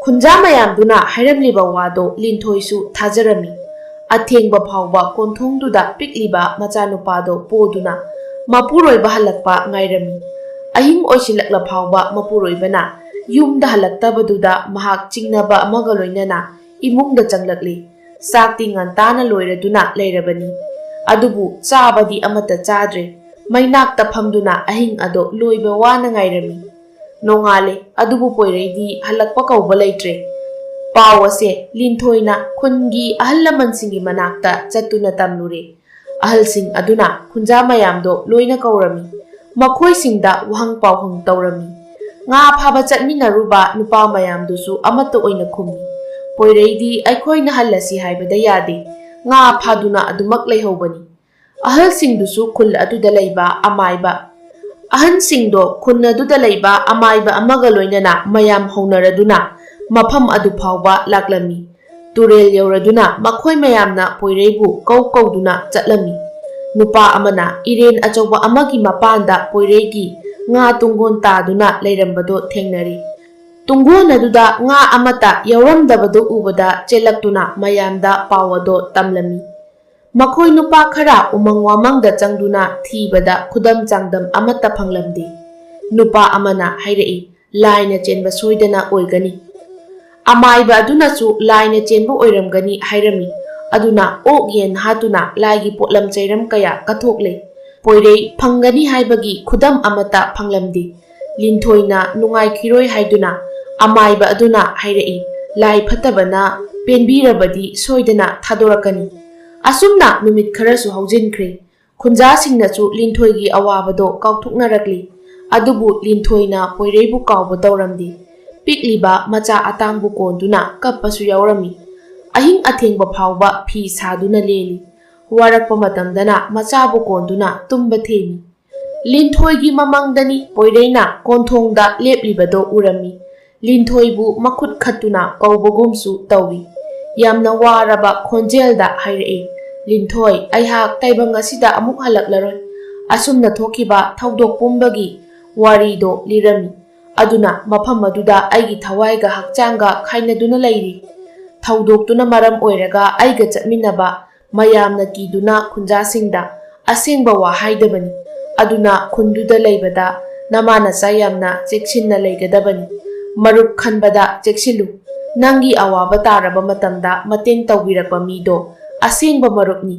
ꯈꯨꯟꯖꯥ ꯃꯌꯥꯝꯗꯨꯅ ꯍꯥꯏꯔꯝꯂꯤꯕ ꯋꯥꯗꯣ ꯂꯤꯟꯊꯣꯏꯁꯨ ꯊꯥꯖꯔꯝꯃꯤ꯫ ꯑꯊꯦꯡꯕ ꯐꯥꯎꯕ ꯀꯣꯟꯊꯣꯡꯗꯨꯗ ꯄꯤꯛꯂꯤꯕ ꯃꯆꯥꯅꯨꯄꯥꯗꯣ ꯄꯣꯗꯨꯅ ꯃꯄꯨꯔꯣꯏꯕ ꯍꯜꯂꯛꯄ ꯉꯥꯏꯔꯝꯃꯤ꯫ ꯑꯍꯤꯡ ꯑꯣꯏꯁꯤꯜꯂꯛꯂ ꯐꯥꯎꯕ ꯃꯄꯨꯔꯣꯏꯕꯅ ꯌꯨꯝꯗ ꯍꯜꯂꯛꯇꯕꯗꯨꯗ ꯃꯍꯥꯛ ꯆꯤꯡꯅꯕ ꯑꯃꯒ ꯂꯣꯏꯅꯅ ꯏꯃꯨꯡꯗ ꯆꯪꯂꯛꯂꯦ꯫ ꯆꯥꯛꯇꯤ ꯉꯟꯇꯥꯅ ꯂꯣꯏꯔꯗꯨꯅ ꯂꯩꯔꯕꯅꯤ, ꯑꯗꯨꯕꯨ ꯆꯥꯕꯗꯤ ꯑꯃꯠꯇ ꯆꯥꯗ꯭ꯔꯦ꯫ ꯃꯩꯅꯥꯛꯇ ꯐꯝꯗꯨꯅ ꯑꯍꯤꯡ ꯑꯗꯣ ꯂꯣꯏꯕ ꯋꯥꯅ ꯉꯥꯏꯔꯝꯃꯤ꯫ ꯅꯣꯡꯉꯥꯜꯂꯦ, ꯑꯗꯨꯕꯨ ꯄꯣꯏꯔꯩꯗꯤ ꯍꯜꯂꯛꯄ ꯀꯧꯕ ꯂꯩꯇ꯭ꯔꯦ꯫ ꯄꯥꯎ ꯑꯁꯦ ꯂꯤꯟꯊꯣꯏꯅ ꯈꯨꯟꯒꯤ ꯑꯍꯜ ꯂꯃꯟꯁꯤꯡꯒꯤ ꯃꯅꯥꯛꯇ ꯆꯠꯇꯨꯅ ꯇꯝꯂꯨꯔꯦ꯫ ꯑꯍꯜꯁꯤꯡ ꯑꯗꯨꯅ ꯈꯨꯟꯖꯥ ꯃꯌꯥꯝꯗꯣ ꯂꯣꯏꯅ ꯀꯧꯔꯝꯃꯤ꯫ ꯃꯈꯣꯏꯁꯤꯡꯗ ꯋꯥꯍꯪ ꯄꯥꯎꯍꯪ ꯇꯧꯔꯝꯃꯤ꯫ ꯉꯥ ꯐꯥꯕ ꯆꯠꯃꯤꯟꯅꯔꯨꯕ ꯅꯨꯄꯥ ꯃꯌꯥꯝꯗꯨꯁꯨ ꯑꯃꯠꯇ ꯑꯣꯏꯅ ꯈꯨꯝꯃꯤ, "ꯄꯣꯏꯔꯩꯗꯤ ꯑꯩꯈꯣꯏꯅ ꯍꯜꯂꯁꯤ ꯍꯥꯏꯕꯗ ꯌꯥꯗꯦ, ꯉꯥ ꯐꯥꯗꯨꯅ ꯑꯗꯨꯃꯛ ꯂꯩꯍꯧꯕꯅꯤ"꯫ ꯑꯍꯜꯁꯤꯡꯗꯨꯁꯨ ꯈꯨꯜ ꯑꯗꯨꯗ ꯂꯩꯕ ꯑꯃꯥꯏꯕ ꯑꯍꯟꯁꯤꯡꯗꯣ ꯈꯨꯟ ꯑꯗꯨꯗ ꯂꯩꯕ ꯑꯃꯥꯏꯕ ꯑꯃꯒ ꯂꯣꯏꯅꯅ ꯃꯌꯥꯝ ꯍꯧꯅꯔꯗꯨꯅ ꯃꯐꯝ ꯑꯗꯨ ꯐꯥꯎꯕ ꯂꯥꯛꯂꯝꯃꯤ꯫ ꯇꯨꯔꯦꯜ ꯌꯧꯔꯗꯨꯅ ꯃꯈꯣꯏ ꯃꯌꯥꯝꯅ ꯄꯣꯏꯔꯩꯕꯨ ꯀꯧꯗꯨꯅ ꯆꯠꯂꯝꯃꯤ꯫ ꯅꯨꯄꯥ ꯑꯃꯅ ꯏꯔꯦꯟ ꯑꯆꯧꯕ ꯑꯃꯒꯤ ꯃꯄꯥꯟꯗ ꯄꯣꯏꯔꯩꯒꯤ ꯉꯥ ꯇꯨꯡꯒꯣꯟ ꯇꯥꯗꯨꯅ ꯂꯩꯔꯝꯕꯗꯣ ꯊꯦꯡꯅꯔꯤ꯫ ꯇꯨꯡꯒꯣꯟ ꯑꯗꯨꯗ ꯉꯥ ꯑꯃꯠꯇ ꯌꯥꯎꯔꯝꯗꯕꯗꯨ ꯎꯕꯗ ꯆꯦꯜꯂꯛꯇꯨꯅ ꯃꯌꯥꯝꯗ ꯄꯥꯎ ꯑꯗꯣ ꯇꯝꯂꯝꯃꯤ꯫ ꯃꯈꯣꯏ ꯅꯨꯄꯥ ꯈꯔ ꯎꯃꯪ ꯋꯥꯃꯪꯗ ꯆꯪꯗꯨꯅ ꯊꯤꯕꯗ ꯈꯨꯗꯝ ꯆꯥꯡꯗꯝ ꯑꯃꯠꯇ ꯐꯪꯂꯝꯗꯦ꯫ ꯅꯨꯄꯥ ꯑꯃꯅ ꯍꯥꯏꯔꯛꯏ, ꯂꯥꯏꯅ ꯆꯦꯟꯕ ꯁꯣꯏꯗꯅ ꯑꯣꯏꯒꯅꯤ꯫ ꯑꯃꯥꯏꯕ ꯑꯗꯨꯅꯁꯨ ꯂꯥꯏꯅ ꯆꯦꯟꯕ ꯑꯣꯏꯔꯝꯒꯅꯤ ꯍꯥꯏꯔꯝꯃꯤ꯫ ꯑꯗꯨꯅ ꯑꯣꯛ ꯌꯦꯟ ꯍꯥꯠꯇꯨꯅ ꯂꯥꯏꯒꯤ ꯄꯣꯠꯂꯝ ꯆꯩꯔꯝ ꯀꯌꯥ ꯀꯠꯊꯣꯛꯂꯦ꯫ ꯄꯣꯏꯔꯩ ꯐꯪꯒꯅꯤ ꯍꯥꯏꯕꯒꯤ ꯈꯨꯗꯝ ꯑꯃꯠꯇ ꯐꯪꯂꯝꯗꯦ꯫ ꯂꯤꯟꯊꯣꯏꯅ ꯅꯨꯡꯉꯥꯏꯈꯤꯔꯣꯏ ꯍꯥꯏꯗꯨꯅ ꯑꯃꯥꯏꯕ ꯑꯗꯨꯅ ꯍꯥꯏꯔꯛꯏ, ꯂꯥꯏ ꯐꯠꯇꯕꯅ ꯄꯦꯟꯕꯤꯔꯕꯗꯤ ꯁꯣꯏꯗꯅ ꯊꯥꯗꯣꯔꯛꯀꯅꯤ꯫ ꯑꯁꯨꯝꯅ ꯅꯨꯃꯤꯠ ꯈꯔꯁꯨ ꯍꯧꯖꯤꯟꯈ꯭ꯔꯦ꯫ ꯈꯨꯟꯖꯥꯁꯤꯡꯅꯁꯨ ꯂꯤꯟꯊꯣꯏꯒꯤ ꯑꯋꯥꯕꯗꯣ ꯀꯥꯎꯊꯣꯛꯅꯔꯛꯂꯤ꯫ ꯑꯗꯨꯕꯨ ꯂꯤꯟꯊꯣꯏꯅ ꯄꯣꯏꯔꯩꯕꯨ ꯀꯥꯎꯕ ꯇꯧꯔꯝꯗꯦ꯫ ꯄꯤꯛꯂꯤꯕ ꯃꯆꯥ ꯑꯇꯥꯡꯕꯨ ꯀꯣꯟꯗꯨꯅ ꯀꯞꯄꯁꯨ ꯌꯥꯎꯔꯝꯃꯤ꯫ ꯑꯍꯤꯡ ꯑꯊꯦꯡꯕ ꯐꯥꯎꯕ ꯐꯤ ꯁꯥꯗꯨꯅ ꯂꯦꯜꯂꯤ꯫ ꯋꯥꯔꯛꯄ ꯃꯇꯝꯗꯅ ꯃꯆꯥꯕꯨ ꯀꯣꯟꯗꯨꯅ ꯇꯨꯝꯕ ꯊꯦꯝꯃꯤ꯫ ꯂꯤꯟꯊꯣꯏꯒꯤ ꯃꯃꯪꯗꯅꯤ ꯄꯣꯏꯔꯩꯅ ꯀꯣꯟꯊꯣꯡꯗ ꯂꯦꯞꯂꯤꯕꯗꯣ ꯎꯔꯝꯃꯤ꯫ ꯂꯤꯟꯊꯣꯏꯕꯨ ꯃꯈꯨꯠ ꯈꯠꯇꯨꯅ ꯀꯧꯕꯒꯨꯝꯁꯨ ꯇꯧꯏ꯫ ꯌꯥꯝꯅ ꯋꯥꯔꯕ ꯈꯣꯟꯖꯦꯜꯗ ꯍꯥꯏꯔꯛꯏ, ꯂꯤꯟꯊꯣꯏ, ꯑꯩꯍꯥꯛ ꯇꯥꯏꯕꯪ ꯑꯁꯤꯗ ꯑꯃꯨꯛ ꯍꯜꯂꯛꯂꯔꯣꯏ꯫ ꯑꯁꯨꯝꯅ ꯊꯣꯛꯈꯤꯕ ꯊꯧꯗꯣꯛ ꯄꯨꯝꯕꯒꯤ ꯋꯥꯔꯤꯗꯣ ꯂꯤꯔꯝꯃꯤ꯫ ꯑꯗꯨꯅ ꯃꯐꯝ ꯑꯗꯨꯗ ꯑꯩꯒꯤ ꯊꯋꯥꯏꯒ ꯍꯛꯆꯥꯡꯒ ꯈꯥꯏꯅꯗꯨꯅ ꯂꯩꯔꯤ꯫ ꯊꯧꯗꯣꯛꯇꯨꯅ ꯃꯔꯝ ꯑꯣꯏꯔꯒ ꯑꯩꯒ ꯆꯠꯃꯤꯟꯅꯕ ꯃꯌꯥꯝꯅ ꯀꯤꯗꯨꯅ ꯈꯨꯟꯖꯥꯁꯤꯡꯗ ꯑꯁꯦꯡꯕ ꯋꯥ ꯍꯥꯏꯗꯕꯅꯤ꯫ ꯑꯗꯨꯅ ꯈꯨꯟꯗꯨꯗ ꯂꯩꯕꯗ ꯅꯃꯥ ꯅꯆꯥ ꯌꯥꯝꯅ ꯆꯦꯛꯁꯤꯟꯅ ꯂꯩꯒꯗꯕꯅꯤ꯫ ꯃꯔꯨꯞ ꯈꯟꯕꯗ ꯆꯦꯛꯁꯤꯜꯂꯨ꯫ ꯅꯪꯒꯤ ꯑꯋꯥꯕ ꯇꯥꯔꯕ ꯃꯇꯝꯗ ꯃꯇꯦꯡ ꯇꯧꯕꯤꯔꯛꯄ ꯃꯤꯗꯣ ꯑꯁꯦꯡꯕ ꯃꯔꯨꯞꯅꯤ꯫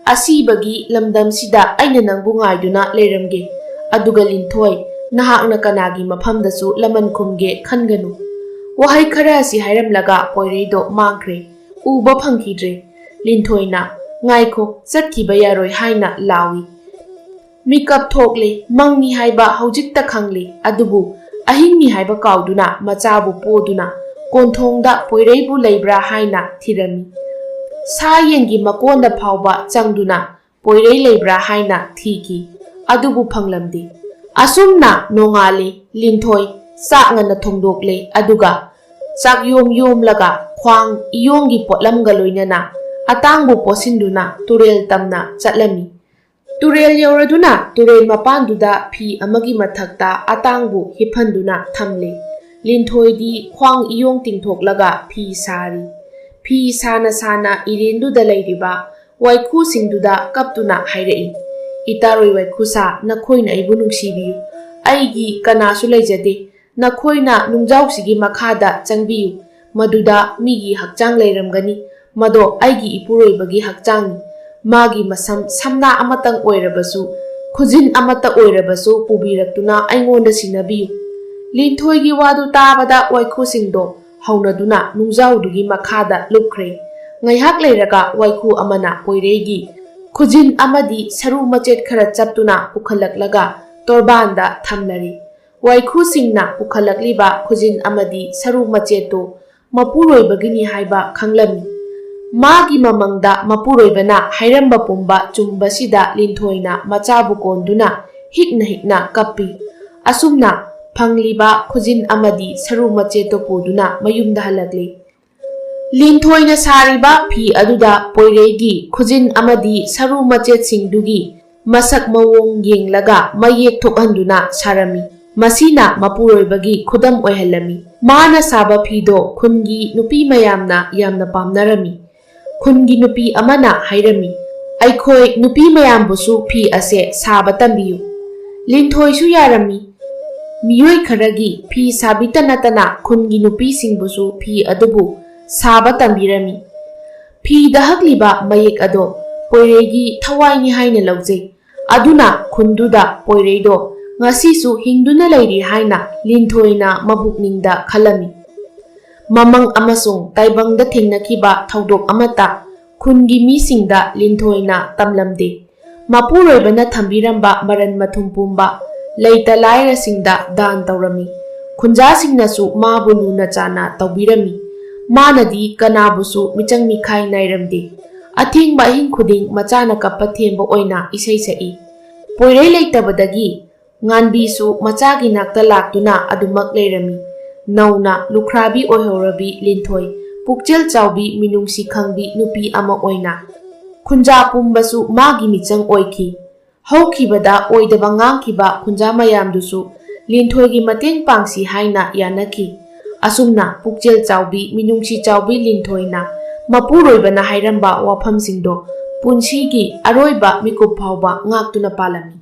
ꯑꯁꯤꯕꯒꯤ ꯂꯝꯗꯝꯁꯤꯗ ꯑꯩꯅ ꯅꯪꯕꯨ ꯉꯥꯏꯗꯨꯅ ꯂꯩꯔꯝꯒꯦ꯫ ꯑꯗꯨꯒ ꯂꯤꯟꯊꯣꯏ, ꯅꯍꯥꯛꯅ ꯀꯅꯥꯒꯤ ꯃꯐꯝꯗꯁꯨ ꯂꯃꯟ ꯈꯨꯝꯒꯦ ꯈꯟꯒꯅꯨ꯫ ꯋꯥꯍꯩ ꯈꯔ ꯑꯁꯤ ꯍꯥꯏꯔꯝꯂꯒ ꯄꯣꯏꯔꯩꯗꯣ ꯃꯥꯡꯈ꯭ꯔꯦ꯫ ꯎꯕ ꯐꯪꯈꯤꯗ꯭ꯔꯦ꯫ ꯂꯤꯟꯊꯣꯏꯅ ꯉꯥꯏꯈꯣ, ꯆꯠꯈꯤꯕ ꯌꯥꯔꯣꯏ ꯍꯥꯏꯅ ꯂꯥꯎꯏ꯫ ꯃꯤꯀꯞ ꯊꯣꯛꯂꯦ꯫ ꯃꯪꯅꯤ ꯍꯥꯏꯕ ꯍꯧꯖꯤꯛꯇ ꯈꯪꯂꯦ꯫ ꯑꯗꯨꯕꯨ ꯑꯍꯤꯡꯅꯤ ꯍꯥꯏꯕ ꯀꯥꯎꯗꯨꯅ ꯃꯆꯥꯕꯨ ꯄꯣꯗꯨꯅ ꯀꯣꯟꯊꯣꯡꯗ ꯄꯣꯏꯔꯩꯕꯨ ꯂꯩꯕ꯭ꯔꯥ ꯍꯥꯏꯅ ꯊꯤꯔꯝꯃꯤ꯫ ꯁꯥ ꯌꯦꯟꯒꯤ ꯃꯀꯣꯟꯗ ꯐꯥꯎꯕ ꯆꯪꯗꯨꯅ ꯄꯣꯏꯔꯩ ꯂꯩꯕ꯭ꯔꯥ ꯍꯥꯏꯅ ꯊꯤꯈꯤ꯫ ꯑꯗꯨꯕꯨ ꯐꯪꯂꯝꯗꯦ꯫ ꯑꯁꯨꯝꯅ ꯅꯣꯡꯉꯥꯜꯂꯦ꯫ ꯂꯤꯟꯊꯣꯏ ꯆꯥꯛ ꯉꯟꯅ ꯊꯣꯡꯗꯣꯛꯂꯦ꯫ ꯑꯗꯨꯒ ꯆꯥꯛꯌꯣꯝ ꯌꯣꯝꯂꯒ ꯈ꯭ꯋꯥꯡ ꯏꯌꯣꯡꯒꯤ ꯄꯣꯠꯂꯝꯒ ꯂꯣꯏꯅꯅ ꯑꯇꯥꯡꯕꯨ ꯄꯣꯠꯁꯤꯟꯗꯨꯅ ꯇꯨꯔꯦꯜ ꯇꯝꯅ ꯆꯠꯂꯝꯃꯤ꯫ ꯇꯨꯔꯦꯜ ꯌꯧꯔꯗꯨꯅ ꯇꯨꯔꯦꯜ ꯃꯄꯥꯟꯗꯨꯗ ꯐꯤ ꯑꯃꯒꯤ ꯃꯊꯛꯇ ꯑꯇꯥꯡꯕꯨ ꯍꯤꯞꯍꯟꯗꯨꯅ ꯊꯝꯂꯦ꯫ ꯂꯤꯟꯊꯣꯏꯗꯤ ꯈ꯭ꯋꯥꯡ ꯏꯌꯣꯡ ꯇꯤꯡꯊꯣꯛꯂꯒ ꯐꯤ ꯁꯥꯔꯤ꯫ ꯐꯤ ꯁꯥꯅ ꯁꯥꯅ ꯏꯔꯦꯟꯗꯨꯗ ꯂꯩꯔꯤꯕ ꯋꯥꯏꯈꯨꯁꯤꯡꯗꯨꯗ ꯀꯞꯇꯨꯅ ꯍꯥꯏꯔꯛꯏ, ꯏꯇꯥꯔꯣꯏ ꯋꯥꯏꯈꯨꯁꯥ, ꯅꯈꯣꯏꯅ ꯑꯩꯕꯨ ꯅꯨꯡꯁꯤꯕꯤꯌꯨ꯫ ꯑꯩꯒꯤ ꯀꯅꯥꯁꯨ ꯂꯩꯖꯗꯦ꯫ ꯅꯈꯣꯏꯅ ꯅꯨꯡꯖꯥꯎꯁꯤꯒꯤ ꯃꯈꯥꯗ ꯆꯪꯕꯤꯌꯨ꯫ ꯃꯗꯨꯗ ꯃꯤꯒꯤ ꯍꯛꯆꯥꯡ ꯂꯩꯔꯝꯒꯅꯤ꯫ ꯃꯗꯣ ꯑꯩꯒꯤ ꯏꯄꯨꯔꯣꯏꯕꯒꯤ ꯍꯛꯆꯥꯡꯅꯤ꯫ ꯃꯥꯒꯤ ꯃꯁꯝ ꯁꯝꯅꯥ ꯑꯃꯇꯪ ꯑꯣꯏꯔꯕꯁꯨ, ꯈꯨꯖꯤꯟ ꯑꯃꯠꯇ ꯑꯣꯏꯔꯕꯁꯨ ꯄꯨꯕꯤꯔꯛꯇꯨꯅ ꯑꯩꯉꯣꯟꯗ ꯁꯤꯟꯅꯕꯤꯌꯨ꯫ ꯂꯤꯟꯊꯣꯏꯒꯤ ꯋꯥꯗꯨ ꯇꯥꯕꯗ ꯋꯥꯏꯈꯨꯁꯤꯡꯗꯣ ꯍꯧꯅꯗꯨꯅ ꯅꯨꯡꯖꯥꯎꯗꯨꯒꯤ ꯃꯈꯥꯗ ꯂꯨꯞꯈ꯭ꯔꯦ꯫ ꯉꯥꯏꯍꯥꯛ ꯂꯩꯔꯒ ꯋꯥꯏꯈꯨ ꯑꯃꯅ ꯄꯣꯏꯔꯩꯒꯤ ꯈꯨꯖꯤꯟ ꯑꯃꯗꯤ ꯁꯔꯨ ꯃꯆꯦꯠ ꯈꯔ ꯆꯞꯇꯨꯅ ꯄꯨꯈꯠꯂꯛꯂꯒ ꯇꯣꯔꯕꯥꯟꯗ ꯊꯝꯂꯔꯤ꯫ ꯋꯥꯏꯈꯨꯁꯤꯡꯅ ꯄꯨꯈꯠꯂꯛꯂꯤꯕ ꯈꯨꯖꯤꯟ ꯑꯃꯗꯤ ꯁꯔꯨ ꯃꯆꯦꯠꯇꯨ ꯃꯄꯨꯔꯣꯏꯕꯒꯤꯅꯤ ꯍꯥꯏꯕ ꯈꯪꯂꯝꯃꯤ꯫ ꯃꯥꯒꯤ ꯃꯃꯪꯗ ꯃꯄꯨꯔꯣꯏꯕꯅ ꯍꯥꯏꯔꯝꯕ ꯄꯨꯝꯕ ꯆꯨꯝꯕꯁꯤꯗ ꯂꯤꯟꯊꯣꯏꯅ ꯃꯆꯥꯕꯨ ꯀꯣꯟꯗꯨꯅ ꯍꯤꯛꯅ ꯍꯤꯛꯅ ꯀꯞꯄꯤ꯫ ꯑꯁꯨꯝꯅ ꯐꯪꯂꯤꯕ ꯈꯨꯖꯤꯟ ꯑꯃꯗꯤ ꯁꯔꯨ ꯃꯆꯦꯠꯇꯨ ꯄꯨꯗꯨꯅ ꯃꯌꯨꯝꯗ ꯍꯜꯂꯛꯂꯤ꯫ ꯂꯤꯟꯊꯣꯏꯅ ꯁꯥꯔꯤꯕ ꯐꯤ ꯑꯗꯨꯗ ꯄꯣꯏꯔꯩꯒꯤ ꯈꯨꯖꯤꯟ ꯑꯃꯗꯤ ꯁꯔꯨ ꯃꯆꯦꯠꯁꯤꯡꯗꯨꯒꯤ ꯃꯁꯛ ꯃꯑꯣꯡ ꯌꯦꯡꯂꯒ ꯃꯌꯦꯛ ꯊꯣꯛꯍꯟꯗꯨꯅ ꯁꯥꯔꯝꯃꯤ꯫ ꯃꯁꯤꯅ ꯃꯄꯨꯔꯣꯏꯕꯒꯤ ꯈꯨꯗꯝ ꯑꯣꯏꯍꯜꯂꯝꯃꯤ꯫ ꯃꯥꯅ ꯁꯥꯕ ꯐꯤꯗꯣ ꯈꯨꯟꯒꯤ ꯅꯨꯄꯤ ꯃꯌꯥꯝꯅ ꯌꯥꯝꯅ ꯄꯥꯝꯅꯔꯝꯃꯤ꯫ ꯈꯨꯟꯒꯤ ꯅꯨꯄꯤ ꯑꯃꯅ ꯍꯥꯏꯔꯝꯃꯤ, ꯑꯩꯈꯣꯏ ꯅꯨꯄꯤ ꯃꯌꯥꯝꯕꯨꯁꯨ ꯐꯤ ꯑꯁꯦ ꯁꯥꯕ ꯇꯝꯕꯤꯌꯨ꯫ ꯂꯤꯟꯊꯣꯏꯁꯨ ꯌꯥꯔꯝꯃꯤ꯫ ꯃꯤꯑꯣꯏ ꯈꯔꯒꯤ ꯐꯤ ꯁꯥꯕꯤꯇ ꯅꯠꯇꯅ ꯈꯨꯟꯒꯤ ꯅꯨꯄꯤꯁꯤꯡꯕꯨꯁꯨ ꯐꯤ ꯑꯗꯨꯕꯨ ꯁꯥꯕ ꯇꯝꯕꯤꯔꯝꯃꯤ꯫ ꯐꯤꯗ ꯍꯛꯂꯤꯕ ꯃꯌꯦꯛ ꯑꯗꯣ ꯄꯣꯏꯔꯩꯒꯤ ꯊꯋꯥꯏꯅꯤ ꯍꯥꯏꯅ ꯂꯧꯖꯩ꯫ ꯑꯗꯨꯅ ꯈꯨꯟꯗꯨꯗ ꯄꯣꯏꯔꯩꯗꯣ ꯉꯁꯤꯁꯨ ꯍꯤꯡꯗꯨꯅ ꯂꯩꯔꯤ ꯍꯥꯏꯅ ꯂꯤꯟꯊꯣꯏꯅ ꯃꯕꯨꯛꯅꯤꯡꯗ ꯈꯜꯂꯝꯃꯤ꯫ ꯃꯃꯪ ꯑꯃꯁꯨꯡ ꯇꯥꯏꯕꯪꯗ ꯊꯦꯡꯅꯈꯤꯕ ꯊꯧꯗꯣꯛ ꯑꯃꯠꯇ ꯈꯨꯟꯒꯤ ꯃꯤꯁꯤꯡꯗ ꯂꯤꯟꯊꯣꯏꯅ ꯇꯝꯂꯝꯗꯦ꯫ ꯃꯄꯨꯔꯣꯏꯕꯅ ꯊꯝꯕꯤꯔꯝꯕ ꯃꯔꯟ ꯃꯊꯨꯝ ꯄꯨꯝꯕ ꯂꯩꯇ ꯂꯥꯏꯔꯁꯤꯡꯗ ꯗꯥꯟ ꯇꯧꯔꯝꯃꯤ꯫ ꯈꯨꯟꯖꯥꯁꯤꯡꯅꯁꯨ ꯃꯥꯕꯨ ꯂꯨꯅ ꯆꯥꯟꯅ ꯇꯧꯕꯤꯔꯝꯃꯤ꯫ ꯃꯥꯅꯗꯤ ꯀꯅꯥꯕꯨꯁꯨ ꯃꯤꯆꯪ ꯃꯤꯈꯥꯏ ꯅꯥꯏꯔꯝꯗꯦ꯫ ꯑꯊꯦꯡꯕ ꯑꯍꯤꯡ ꯈꯨꯗꯤꯡ ꯃꯆꯥꯅ ꯀꯞꯄ ꯊꯦꯝꯕ ꯑꯣꯏꯅ ꯏꯁꯩ ꯁꯛꯏ꯫ ꯄꯣꯏꯔꯩ ꯂꯩꯇꯕꯗꯒꯤ ꯉꯥꯟꯕꯤꯁꯨ ꯃꯆꯥꯒꯤ ꯅꯥꯛꯇ ꯂꯥꯛꯇꯨꯅ ꯑꯗꯨꯃꯛ ꯂꯩꯔꯝꯃꯤ꯫ ꯅꯧꯅ ꯂꯨꯈ꯭ꯔꯥꯕꯤ ꯑꯣꯏꯍꯧꯔꯕꯤ ꯂꯤꯟꯊꯣꯏ ꯄꯨꯛꯆꯦꯜ ꯆꯥꯎꯕꯤ ꯃꯤꯅꯨꯡꯁꯤ ꯈꯪꯕꯤ ꯅꯨꯄꯤ ꯑꯃ ꯑꯣꯏꯅ ꯈꯨꯟꯖꯥ ꯄꯨꯝꯕꯁꯨ ꯃꯥꯒꯤ ꯃꯤꯆꯪ ꯑꯣꯏꯈꯤ꯫ ꯍꯧꯈꯤꯕꯗ ꯑꯣꯏꯗꯕ ꯉꯥꯡꯈꯤꯕ ꯈꯨꯟꯖꯥ ꯃꯌꯥꯝꯗꯨꯁꯨ ꯂꯤꯟꯊꯣꯏꯒꯤ ꯃꯇꯦꯡ ꯄꯥꯡꯁꯤ ꯍꯥꯏꯅ ꯌꯥꯅꯈꯤ꯫ ꯑꯁꯨꯝꯅ ꯄꯨꯛꯆꯦꯜ ꯆꯥꯎꯕꯤ ꯃꯤꯅꯨꯡꯁꯤ ꯆꯥꯎꯕꯤ ꯂꯤꯟꯊꯣꯏꯅ ꯃꯄꯨꯔꯣꯏꯕꯅ ꯍꯥꯏꯔꯝꯕ ꯋꯥꯐꯝꯁꯤꯡꯗꯣ ꯄꯨꯟꯁꯤꯒꯤ ꯑꯔꯣꯏꯕ ꯃꯤꯀꯨꯞ ꯐꯥꯎꯕ ꯉꯥꯛꯇꯨꯅ ꯄꯥꯜꯂꯝꯃꯤ꯫